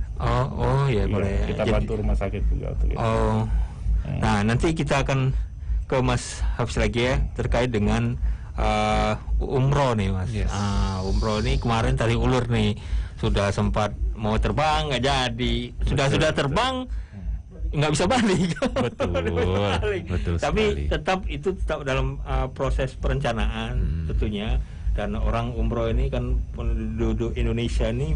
Ya boleh. Kita bantu rumah sakit juga. Nah, nanti kita akan ke Mas Hafiz lagi ya terkait dengan umroh nih, Mas. Yes. Umroh ini kemarin tadi ulur nih, sudah sempat mau terbang nggak jadi, sudah terbang nggak bisa balik. Betul Tapi sekali. tetap dalam proses perencanaan tentunya. Dan orang umroh ini kan penduduk Indonesia ini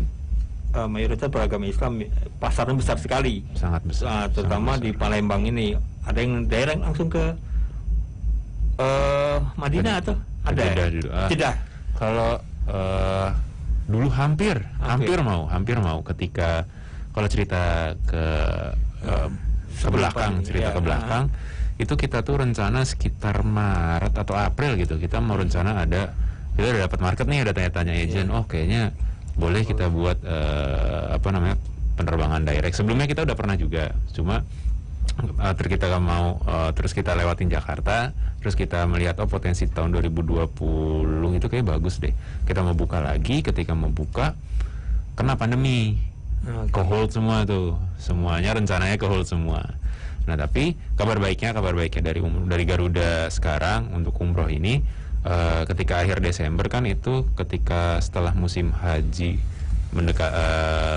mayoritas beragama Islam, pasarnya besar sekali, sangat besar. Terutama di Palembang ini. Ada yang daerah yang langsung ke Madinah atau ada? Tidak. Kalau dulu hampir mau ketika kalau cerita ke belakang, itu kita tuh rencana sekitar Maret atau April gitu, kita mau rencana kita udah dapat market nih, udah tanya-tanya agent, kayaknya boleh kita buat penerbangan direct. Sebelumnya kita udah pernah juga, cuma kita mau terus kita lewatin Jakarta, terus kita melihat potensi tahun 2020 itu kayak bagus deh, kita mau buka lagi. Ketika mau buka kena pandemi, ke hold semua tuh, semuanya rencananya ke hold semua. Nah, tapi kabar baiknya dari Garuda sekarang untuk umroh ini, ketika akhir Desember kan itu ketika setelah musim haji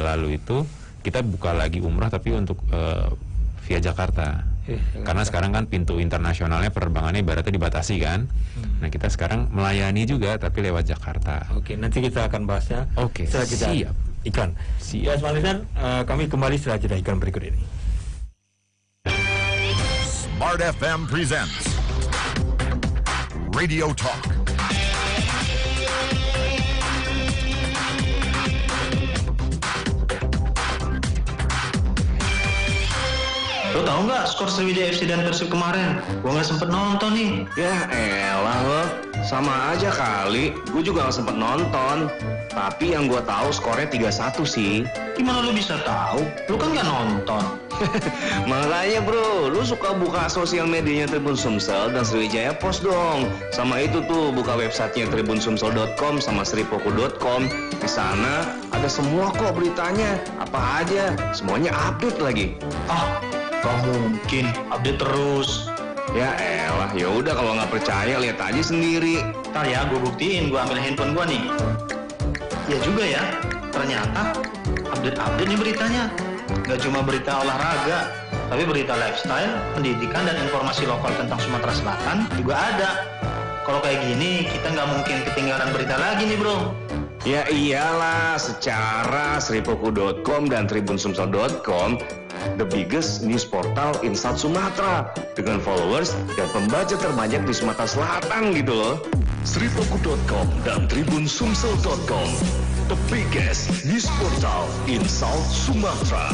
lalu itu kita buka lagi umroh tapi untuk via Jakarta. Karena sekarang kan pintu internasionalnya penerbangannya ibaratnya dibatasi kan. Nah, kita sekarang melayani juga tapi lewat Jakarta. Oke, nanti kita akan bahasnya. Oke, siap. Iklan. Ya, Smart kami kembali setelah jeda iklan berikut ini. Smart FM presents Radio Talk. Lo tau nggak skor Sriwijaya FC dan Persib kemarin? Gue nggak sempet nonton nih. Ya elah lo, sama aja kali. Gue juga nggak sempet nonton. Tapi yang gue tahu skornya 3-1 sih. Gimana lo bisa tahu? Lo kan nggak nonton. Makanya bro, lu suka buka sosial medianya Tribun Sumsel dan Sriwijaya Post dong. Sama itu tuh, buka websitenya tribunsumsel.com sama sripoku.com. Di sana ada semua kok beritanya. Apa aja, semuanya update lagi. Gak mungkin, update terus. Ya elah, ya udah kalau nggak percaya lihat aja sendiri. Ntar ya, gue buktiin, gue ambil handphone gue nih. Ya juga ya, ternyata update nih beritanya. Gak cuma berita olahraga, tapi berita lifestyle, pendidikan, dan informasi lokal tentang Sumatera Selatan juga ada. Kalau kayak gini, kita nggak mungkin ketinggalan berita lagi nih bro. Ya iyalah, secara sripoku.com dan tribunsumsel.com the biggest news portal in South Sumatra dengan followers dan pembaca terbanyak di Sumatera Selatan gitu loh. Sripoku.com dan tribunsumsel.com, the biggest news portal in South Sumatra.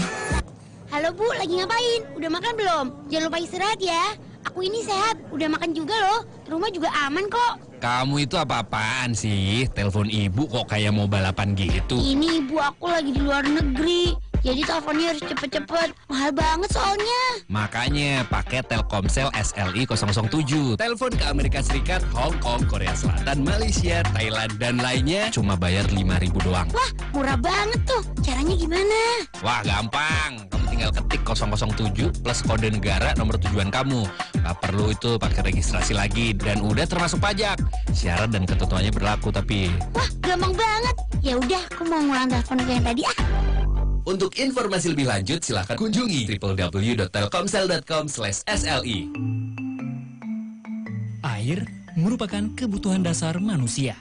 Halo Bu, lagi ngapain? Udah makan belum? Jangan lupa istirahat ya. Aku ini sehat, udah makan juga loh. Rumah juga aman kok. Kamu itu apa-apaan sih? Telepon ibu kok kayak mau balapan gitu. Ini ibu aku lagi di luar negeri. Jadi teleponnya harus cepet-cepet. Mahal banget soalnya. Makanya pakai Telkomsel SLI 007. Telepon ke Amerika Serikat, Hong Kong, Korea Selatan, Malaysia, Thailand, dan lainnya cuma bayar 5.000 doang. Wah, murah banget tuh. Caranya gimana? Wah, gampang. Kamu tinggal ketik 007 plus kode negara nomor tujuan kamu. Gak perlu itu pakai registrasi lagi dan udah termasuk pajak. Syarat dan ketentuannya berlaku tapi. Wah, gampang banget. Ya udah, aku mau ngulang telepon yang tadi ah. Untuk informasi lebih lanjut, silahkan kunjungi www.telkomsel.com/SLI. Air merupakan kebutuhan dasar manusia.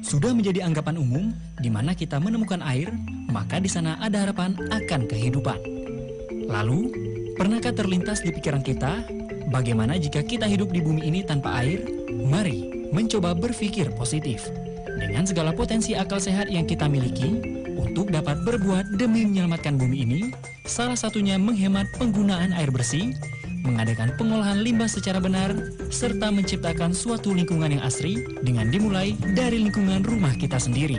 Sudah menjadi anggapan umum, di mana kita menemukan air, maka di sana ada harapan akan kehidupan. Lalu, pernahkah terlintas di pikiran kita, bagaimana jika kita hidup di bumi ini tanpa air? Mari mencoba berpikir positif. Dengan segala potensi akal sehat yang kita miliki, untuk dapat berbuat demi menyelamatkan bumi ini, salah satunya menghemat penggunaan air bersih, mengadakan pengolahan limbah secara benar, serta menciptakan suatu lingkungan yang asri dengan dimulai dari lingkungan rumah kita sendiri.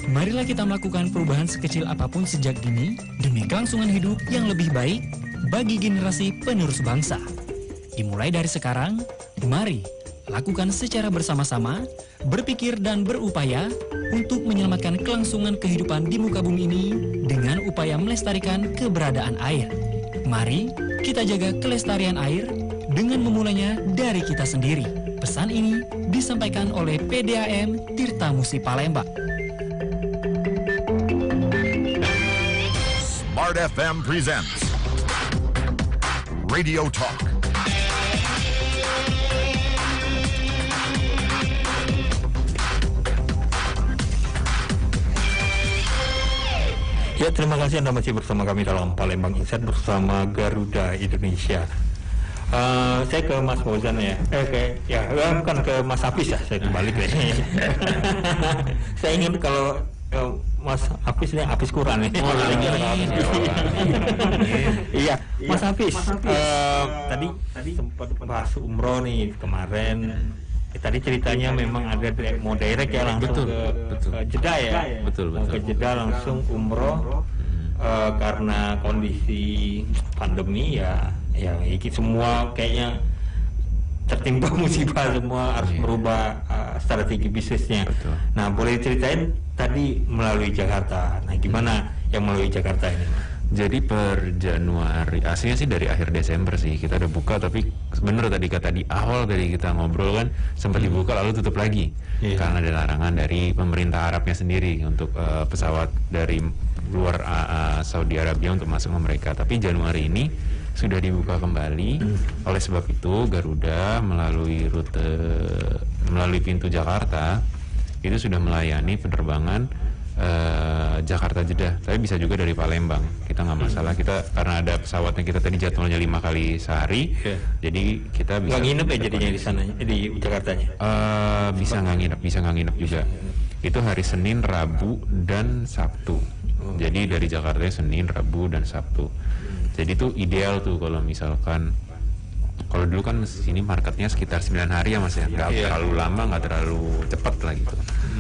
Marilah kita melakukan perubahan sekecil apapun sejak dini demi kelangsungan hidup yang lebih baik bagi generasi penerus bangsa. Dimulai dari sekarang, mari lakukan secara bersama-sama, berpikir dan berupaya untuk menyelamatkan kelangsungan kehidupan di muka bumi ini dengan upaya melestarikan keberadaan air. Mari kita jaga kelestarian air dengan memulainya dari kita sendiri. Pesan ini disampaikan oleh PDAM Tirta Musi Palembang. Smart FM presents Radio Talk. Ya, terima kasih Anda masih bersama kami dalam Palembang Insight bersama Garuda Indonesia. Saya ke Mas Fauzan ya. Bukan ke Mas Hafiz ya, saya kembali ke ini. Saya ingin kalau Mas Hafiz ini Hafiz Quran nih. Iya, Mas Hafiz. Tadi sempat bahas umroh nih kemarin. Tadi ceritanya memang ada mau direct ya langsung ke Jeddah ya. Betul. Ke Jeddah langsung umroh karena kondisi pandemi ya ini semua kayaknya tertimpa musibah, semua harus merubah strategi bisnisnya. Betul. Nah, boleh ceritain tadi melalui Jakarta. Nah, gimana yang melalui Jakarta ini? Jadi per Januari, aslinya sih dari akhir Desember sih kita udah buka, tapi bener tadi kata di awal dari kita ngobrol kan sempat dibuka lalu tutup lagi karena ada larangan dari pemerintah Arabnya sendiri untuk pesawat dari luar Saudi Arabia untuk masuk ke mereka. Tapi Januari ini sudah dibuka kembali. Oleh sebab itu Garuda melalui pintu Jakarta itu sudah melayani penerbangan Jakarta Jeddah, tapi bisa juga dari Palembang. Kita nggak masalah, kita karena ada pesawatnya kita tadi jadwalnya 5 kali sehari, jadi kita bisa. Nggak nginep ya jadinya di sana di Jakartanya? Bisa nggak nginep juga. Itu hari Senin, Rabu dan Sabtu. Jadi dari Jakarta Senin, Rabu dan Sabtu. Jadi itu ideal tuh kalau misalkan. Kalau dulu kan sini marketnya sekitar 9 hari ya Mas ya, nggak terlalu lama, nggak terlalu cepat lah gitu.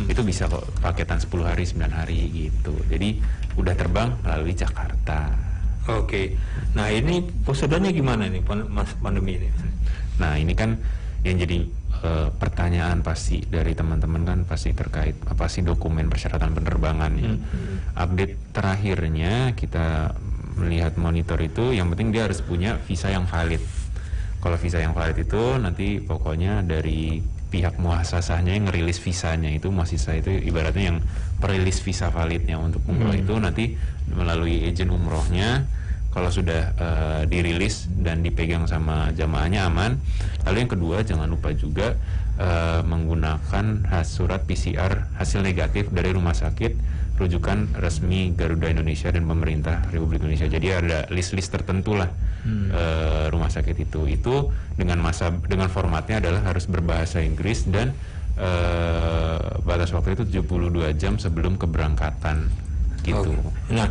Itu bisa kok paketan 10 hari, 9 hari gitu. Jadi udah terbang melalui Jakarta. Oke. Nah ini prosedurnya gimana nih Mas pandemi ini? Nah ini kan yang jadi pertanyaan pasti dari teman-teman kan pasti terkait apa sih dokumen persyaratan penerbangannya. Update terakhirnya kita melihat monitor itu yang penting dia harus punya visa yang valid. Kalau visa yang valid itu nanti pokoknya dari pihak muasasahnya yang ngerilis visanya itu, muasasah itu ibaratnya yang perilis visa validnya untuk umroh itu nanti melalui agen umrohnya. Kalau sudah dirilis dan dipegang sama jamaahnya aman. Lalu yang kedua jangan lupa juga menggunakan surat PCR hasil negatif dari rumah sakit rujukan resmi Garuda Indonesia dan pemerintah Republik Indonesia. Jadi ada list-list tertentu lah rumah sakit itu dengan formatnya adalah harus berbahasa Inggris dan batas waktu itu 72 jam sebelum keberangkatan gitu. Nah,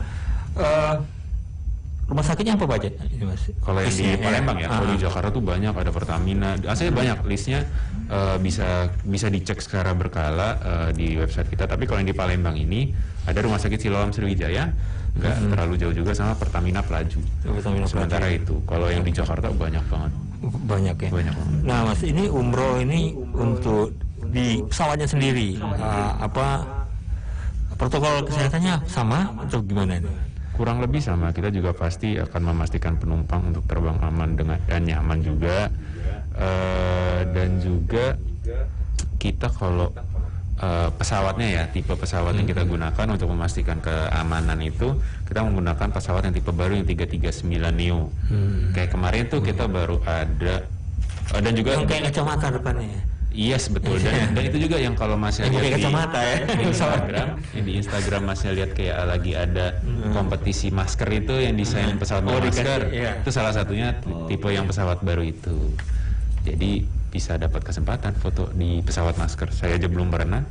rumah sakitnya apa budget? Kalau yang di Palembang ya, kalau di Jakarta tuh banyak, ada Pertamina, aslinya banyak listnya, bisa dicek secara berkala di website kita. Tapi kalau yang di Palembang ini ada Rumah Sakit Siloam Sriwijaya, nggak terlalu jauh juga sama Pertamina Pelaju. Sementara itu, kalau yang di Jakarta banyak banget. Banyak ya. Banyak banget. Nah Mas, ini umroh ini untuk di pesawatnya sendiri, protokol kesehatannya sama atau gimana ini? Kurang lebih sama, kita juga pasti akan memastikan penumpang untuk terbang aman dan nyaman juga. Dan juga kita kalau pesawatnya ya, tipe pesawat yang kita gunakan untuk memastikan keamanan itu, kita menggunakan pesawat yang tipe baru yang 339 Neo. Kayak kemarin tuh kita baru ada dan juga yang kayak kacamata depannya ya? Iya betul, dan itu juga yang kalau masih lihat di Instagram masih lihat kayak lagi ada kompetisi masker itu yang desain pesawat masker, itu salah satunya tipe yang pesawat baru itu. Jadi bisa dapat kesempatan foto di pesawat masker. Saya aja belum pernah.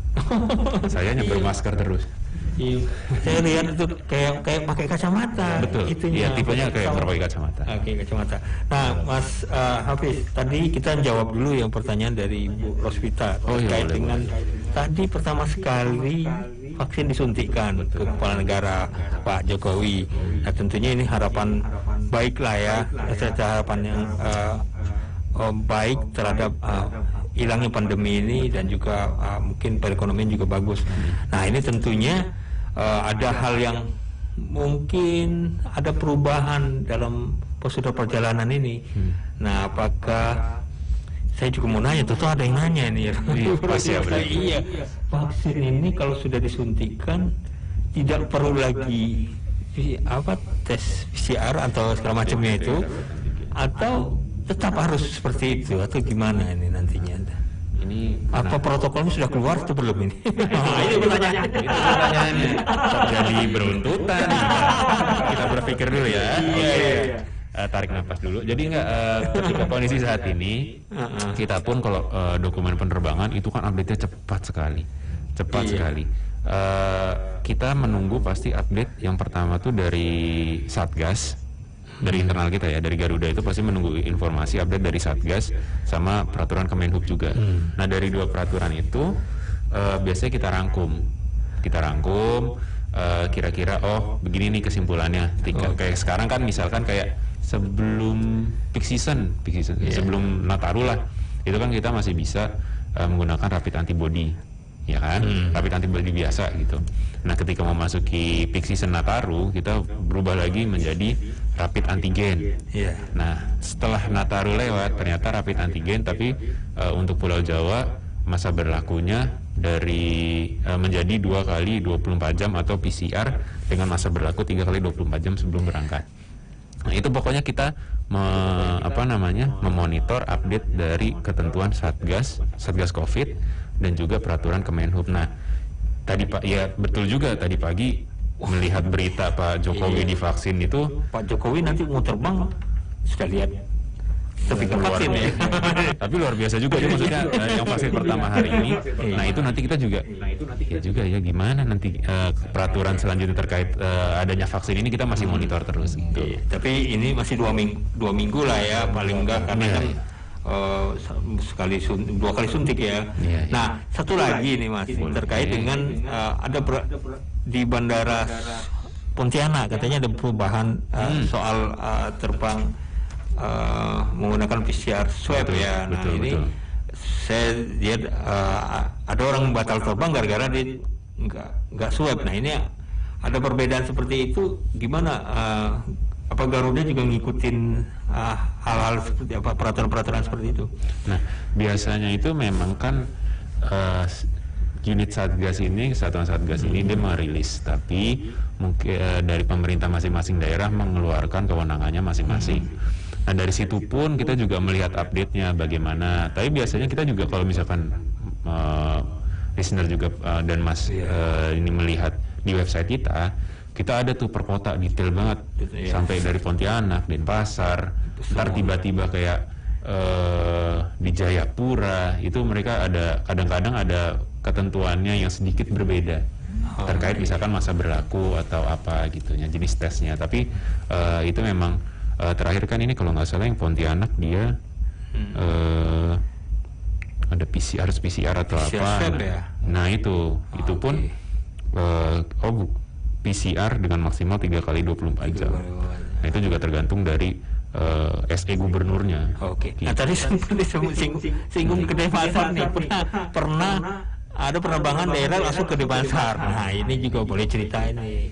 Saya hanya bermasker terus. Iya. Saya lihat itu kayak pakai kacamata. Betul. Iya, tipenya kayak pakai kacamata. Oke, kacamata. Nah, Mas Hafiz, tadi kita jawab dulu yang pertanyaan dari Bu Rosvita terkait dengan tadi pertama sekali vaksin disuntikan ke kepala negara Pak Jokowi. Nah, tentunya ini harapan baik lah ya, harapan yang baik terhadap hilangnya pandemi ini dan juga mungkin perekonomian juga bagus. Nah, ini tentunya ada hal yang mungkin ada perubahan dalam prosedur perjalanan ini. Nah, apakah saya juga mau nanya, tentu ada yang nanya ini ya. Pasti ya, iya, vaksin ini kalau sudah disuntikan tidak perlu lagi tes PCR atau segala macamnya itu, atau tetap harus seperti itu, atau gimana ini nantinya? Ini apa protokolnya sudah keluar atau belum ini? Itu pertanyaannya. Jadi beruntutan. Kita berpikir dulu ya. Tarik nafas dulu. Jadi ketika kondisi saat ini, kita pun kalau dokumen penerbangan itu kan update-nya cepat sekali. Kita menunggu pasti update yang pertama tuh dari Satgas, dari internal kita ya, dari Garuda itu pasti menunggu informasi update dari Satgas sama peraturan Kemenhub juga. Nah, dari dua peraturan itu biasanya kita rangkum kira-kira begini nih kesimpulannya. Kayak sekarang kan misalkan kayak sebelum peak season, sebelum Nataru lah, itu kan kita masih bisa menggunakan rapid antibody, ya kan, rapid antibody biasa gitu. Nah, ketika memasuki peak season Nataru, kita berubah lagi menjadi rapid antigen. Nah, setelah Nataru lewat, ternyata rapid antigen, tapi untuk Pulau Jawa masa berlakunya dari menjadi 2 kali 24 jam atau PCR dengan masa berlaku 3 kali 24 jam sebelum berangkat. Nah, itu pokoknya kita memonitor update dari ketentuan Satgas Covid dan juga peraturan Kemenhub. Nah, tadi Pak, ya betul juga tadi pagi melihat berita Pak Jokowi divaksin itu. Pak Jokowi nanti mau terbang, sudah lihat sertifikat vaksin ya. Tapi luar biasa juga ya, maksudnya yang vaksin pertama hari ini. Nah, itu nanti kita juga ya gimana nanti peraturan selanjutnya terkait adanya vaksin ini kita masih monitor terus gitu. Tapi ini masih 2 minggu lah ya paling enggak, karena kan 2 kali suntik ya. Nah, satu lagi nih Mas, terkait dengan ada di Bandara Pontianak katanya ada perubahan soal terbang menggunakan PCR swab ya. Nah, ini saya lihat ada orang batal terbang gara-gara dia nggak swab. Nah, ini ada perbedaan seperti itu, gimana? Apa Garuda juga ngikutin hal-hal seperti apa, peraturan-peraturan seperti itu? Nah, biasanya itu memang kan unit Satgas ini, kesatuan Satgas ini dia merilis, tapi mungkin dari pemerintah masing-masing daerah mengeluarkan kewenangannya masing-masing. Nah, dari situ pun kita juga melihat update-nya bagaimana. Tapi biasanya kita juga kalau misalkan listener juga dan Mas ini melihat di website kita ada tuh per kota detail banget, sampai dari Pontianak, Denpasar, ntar tiba-tiba kayak di Jayapura itu mereka ada kadang-kadang ada ketentuannya yang sedikit berbeda terkait misalkan masa berlaku atau apa gitunya, jenis tesnya. Tapi itu memang terakhir kan ini kalau nggak salah yang Pontianak dia ada PCR atau apa. Nah itu pun PCR dengan maksimal 3 kali 24 jam. Nah, itu juga tergantung dari SE gubernurnya. Gitu. Nah, tadi sempat singgung ke Denpasar nih, pernah ada penerbangan daerah langsung ke Denpasar. Nah, ini juga boleh cerita ini.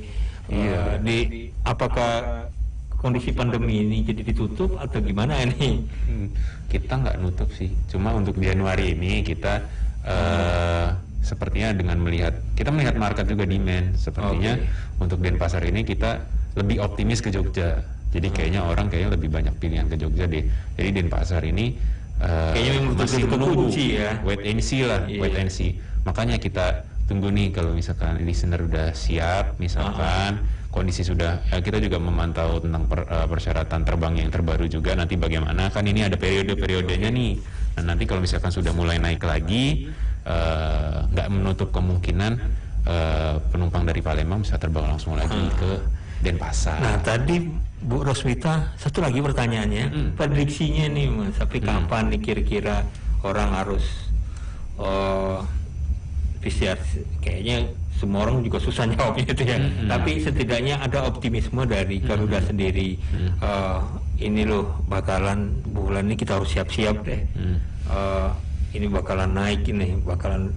Apakah kondisi pandemi ini jadi ditutup atau gimana ini? Kita nggak nutup sih, cuma untuk Januari ini kita sepertinya dengan kita melihat market juga demand, sepertinya untuk Denpasar ini kita lebih optimis ke Jogja. Jadi kayaknya orang lebih banyak pilihan ke Jogja deh. Jadi Denpasar ini masih menunggu wait and see lah, wait and see. Makanya kita tunggu nih kalau misalkan listener udah siap, misalkan kondisi sudah, kita juga memantau tentang persyaratan terbang yang terbaru juga nanti bagaimana, kan ini ada periode-periodenya nih. Nah, nanti kalau misalkan sudah mulai naik lagi, nggak menutup kemungkinan penumpang dari Palembang bisa terbang langsung lagi ke Denpasar. Nah, tadi Bu Roswita, satu lagi pertanyaannya, prediksinya nih Mas, sampai kapan nih kira-kira orang harus PCR? Kayaknya semua orang juga susah jawabnya itu ya. Tapi setidaknya ada optimisme dari Garuda sendiri. Ini loh bakalan bulan ini kita harus siap-siap deh. Ini bakalan naik, ini bakalan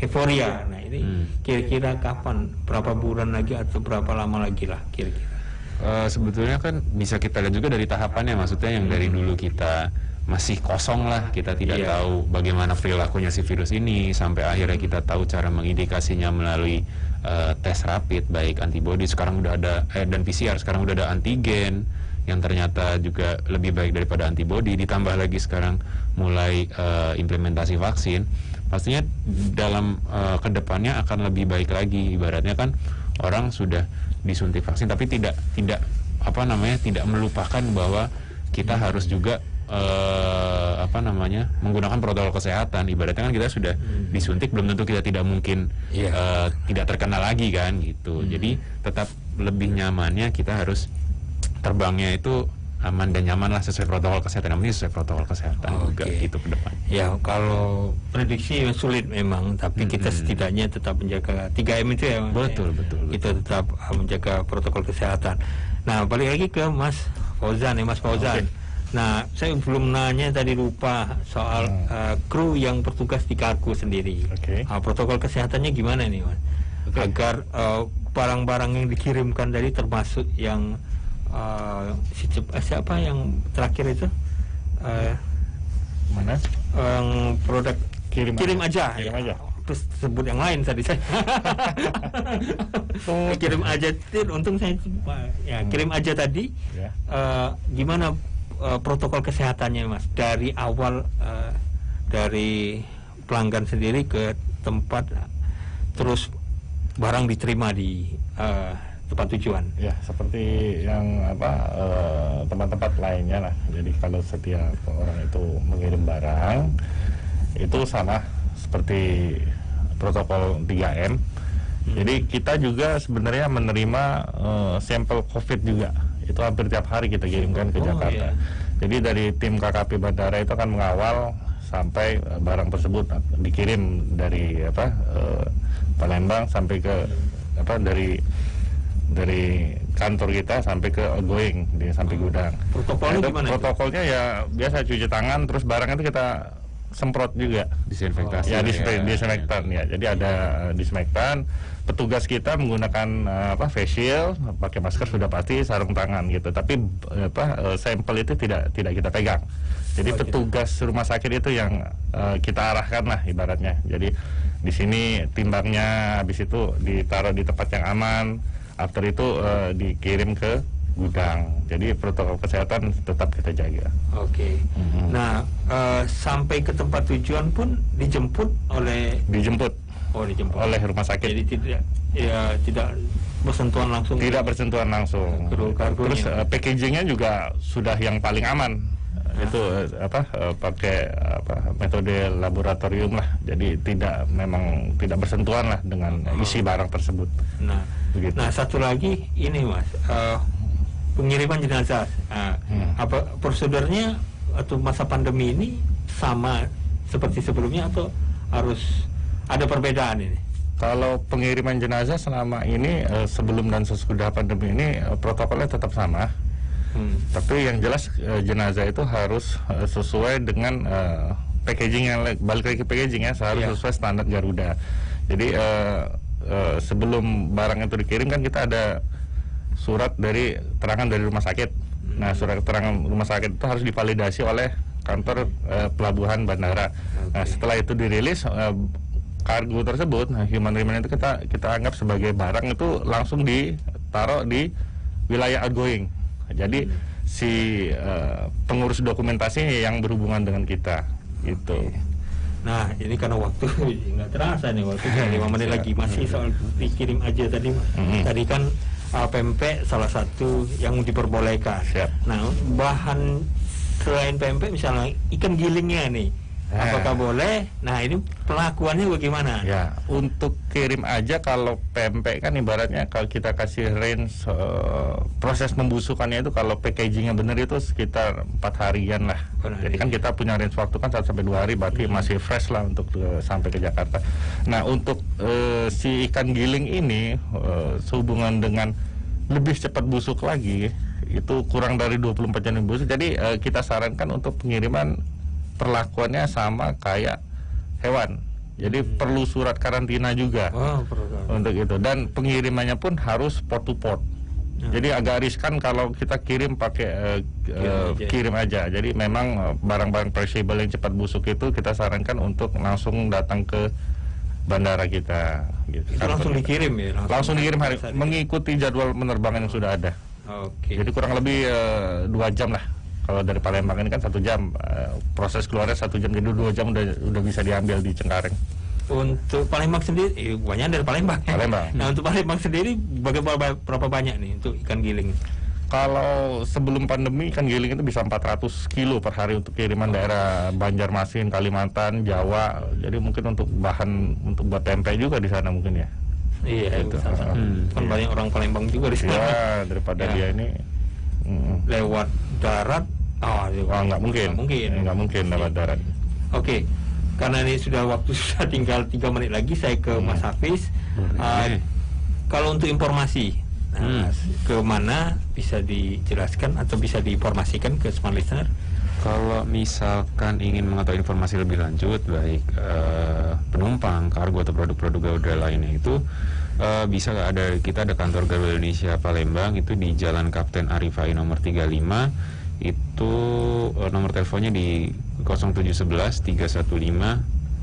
euforia. Nah ini kira-kira kapan? Berapa bulan lagi atau berapa lama lagi lah kira-kira? Sebetulnya kan bisa kita lihat juga dari tahapannya, maksudnya yang dari dulu kita masih kosong lah, kita tidak tahu bagaimana perilakunya si virus ini, sampai akhirnya kita tahu cara mengindikasinya melalui tes rapid, baik antibody sekarang udah ada dan PCR sekarang udah ada antigen yang ternyata juga lebih baik daripada antibody, ditambah lagi sekarang mulai implementasi vaksin, pastinya dalam kedepannya akan lebih baik lagi. Ibaratnya kan orang sudah disuntik vaksin tapi tidak melupakan bahwa kita harus juga menggunakan protokol kesehatan. Ibaratnya kan kita sudah disuntik, belum tentu kita tidak mungkin tidak terkena lagi kan gitu. Jadi tetap lebih nyamannya kita harus terbangnya itu aman dan nyaman lah sesuai protokol kesehatan. Namanya sesuai protokol kesehatan juga gitu ke depan. Ya kalau prediksi sulit memang, tapi kita setidaknya tetap menjaga 3M itu ya. Betul. Kita tetap menjaga protokol kesehatan. Nah balik lagi ke Mas Fauzan ya, Mas Fauzan. Nah, saya belum nanya tadi, lupa soal kru yang bertugas di kargo sendiri. Protokol kesehatannya gimana nih, Mas? Agar barang-barang yang dikirimkan tadi, termasuk yang siapa yang terakhir itu? Mana? Produk kirim aja. Terus sebut yang lain tadi saya. Kirim aja, untung saya kirim aja tadi. Gimana protokol kesehatannya Mas dari awal, dari pelanggan sendiri ke tempat, terus barang diterima di tempat tujuan? Ya seperti yang tempat-tempat lainnya lah. Jadi kalau setiap orang itu mengirim barang itu sama seperti protokol 3M. Jadi kita juga sebenarnya menerima sampel COVID juga. Itu hampir tiap hari kita kirimkan ke Jakarta. Jadi dari tim KKP Bandara itu akan mengawal sampai barang tersebut dikirim dari Palembang sampai ke dari kantor kita sampai ke outgoing, sampai gudang. Protokolnya gimana? Protokolnya ya biasa cuci tangan, terus barang itu kita semprot juga, disinfektasi. Disinfektan ya. Jadi ada disinfektan. Petugas kita menggunakan face shield, pakai masker sudah pasti, sarung tangan gitu. Tapi sampel itu tidak kita pegang. Jadi petugas rumah sakit itu yang kita arahkan lah ibaratnya. Jadi di sini timbangnya, habis itu ditaruh di tempat yang aman. After itu dikirim ke gudang. Jadi protokol kesehatan tetap kita jaga. Nah, sampai ke tempat tujuan pun dijemput oleh rumah sakit. Jadi tidak bersentuhan langsung. Tidak bersentuhan langsung. Terus packagingnya juga sudah yang paling aman. Itu pakai metode laboratorium lah. Jadi memang tidak bersentuhan lah dengan isi barang tersebut. Nah, satu lagi ini Mas, pengiriman jenazah. Apa prosedurnya atau masa pandemi ini sama seperti sebelumnya atau harus ada perbedaan ini? Kalau pengiriman jenazah selama ini sebelum dan sesudah pandemi ini protokolnya tetap sama. Tapi yang jelas jenazah itu harus sesuai dengan packaging, yang balik lagi ke packaging ya, harus sesuai standar Garuda. Jadi sebelum barang itu dikirim kan kita ada surat terangan dari rumah sakit. Nah, surat keterangan rumah sakit itu harus divalidasi oleh kantor pelabuhan bandara. Nah, setelah itu dirilis kargo tersebut, human remain itu kita anggap sebagai barang itu langsung ditaruh di wilayah outgoing. Jadi si pengurus dokumentasinya yang berhubungan dengan kita gitu. Nah, ini karena waktu nggak terasa nih, waktu 5 menit lagi. Masih soal dikirim aja tadi. Tadi kan pempek salah satu yang diperbolehkan. Nah, bahan selain pempek misalnya ikan gilingnya nih, apakah boleh? Nah ini perlakuannya bagaimana? Ya, untuk kirim aja kalau pempek kan ibaratnya kalau kita kasih range proses pembusukannya itu kalau packagingnya benar itu sekitar 4 harian lah. Jadi kan kita punya range waktu kan 1 sampai 2 hari, berarti masih fresh lah untuk sampai ke Jakarta. Nah untuk si ikan giling ini sehubungan dengan lebih cepat busuk lagi, itu kurang dari 24 jam busuk. Jadi kita sarankan untuk pengiriman perlakuannya sama kayak hewan. Jadi perlu surat karantina juga untuk itu, dan pengirimannya pun harus port to port. Jadi agak riskan kalau kita kirim pakai kirim aja. Jadi memang barang-barang perishable yang cepat busuk itu kita sarankan untuk langsung datang ke bandara kita. Gitu. Itu langsung dikirim ya? Langsung dikirim mengikuti jadwal penerbangan yang sudah ada. Jadi kurang lebih 2 jam lah. Kalau dari Palembang ini kan 1 jam, proses keluarnya 1 jam, jadi 2 jam udah bisa diambil di Cengkareng. Untuk Palembang sendiri, banyak dari Palembang. Nah untuk Palembang sendiri, berapa banyak nih untuk ikan giling? Kalau sebelum pandemi ikan giling itu bisa 400 kilo per hari untuk kiriman daerah Banjarmasin, Kalimantan, Jawa. Jadi mungkin untuk bahan untuk buat tempe juga di sana mungkin ya. Iya itu. Kan banyak orang Palembang juga di sana. Ya, daripada dia ini lewat darat. Nggak mungkin lewat darat. Oke, karena ini waktu sudah tinggal 3 menit lagi, saya ke Mas Hafiz. Kalau untuk informasi, ke mana bisa dijelaskan atau bisa diinformasikan ke Smart Listener? Kalau misalkan ingin mengetahui informasi lebih lanjut, baik penumpang, kargo atau produk-produk Garuda lainnya itu bisa kita ada kantor Garuda Indonesia Palembang itu di Jalan Kapten Arifai nomor 35. Itu nomor teleponnya di 0711 315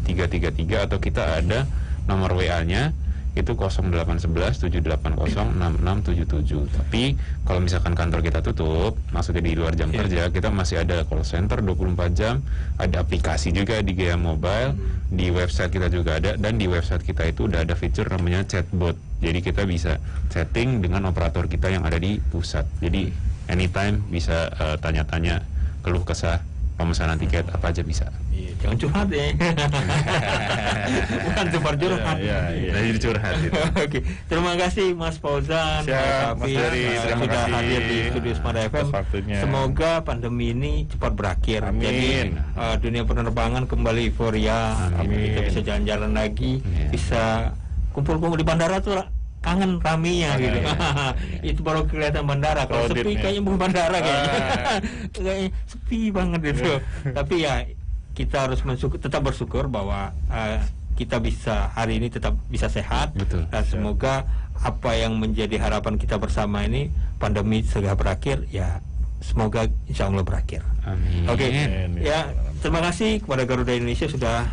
333, atau kita ada nomor WA-nya itu 0811 780 6677. Tapi kalau misalkan kantor kita tutup, maksudnya di luar jam kerja, kita masih ada call center 24 jam, ada aplikasi juga di Gea Mobile, di website kita juga ada, dan di website kita itu udah ada fitur namanya chatbot. Jadi kita bisa chatting dengan operator kita yang ada di pusat. Jadi anytime bisa tanya-tanya, keluh kesah, pemesanan tiket apa aja bisa. Jangan curhat ya. Bukan super curhat. Jadi curhat gitu. Oke, terima kasih Mas Fauzan, Mas Hafiz, sudah hadir di studio Smart FM. Semoga pandemi ini cepat berakhir. Jadi dunia penerbangan kembali euforia. Kita bisa jalan-jalan lagi, bisa kumpul-kumpul di bandara tuh kangen raminya gitu. Itu baru kelihatan bandara. Kalau sepi kayaknya bukan bandara kayaknya. Sepi banget itu. Tapi ya kita harus tetap bersyukur bahwa kita bisa hari ini tetap bisa sehat. Dan semoga apa yang menjadi harapan kita bersama ini, pandemi segera berakhir, ya semoga insya Allah berakhir. Oke. Ya, terima kasih kepada Garuda Indonesia sudah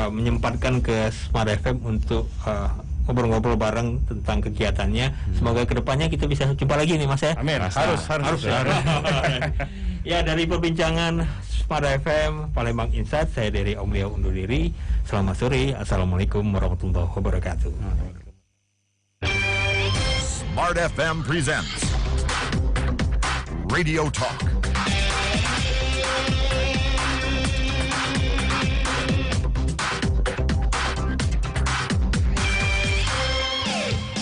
menyempatkan ke Smart FM untuk ngobrol-ngobrol bareng tentang kegiatannya. Semoga kedepannya kita bisa jumpa lagi nih Mas ya. Amin. Harus. Ya, dari perbincangan Smart FM Palembang Insight, saya dari Om Leo undur diri. Selamat sore. Assalamualaikum warahmatullahi wabarakatuh. Smart FM presents Radio Talk.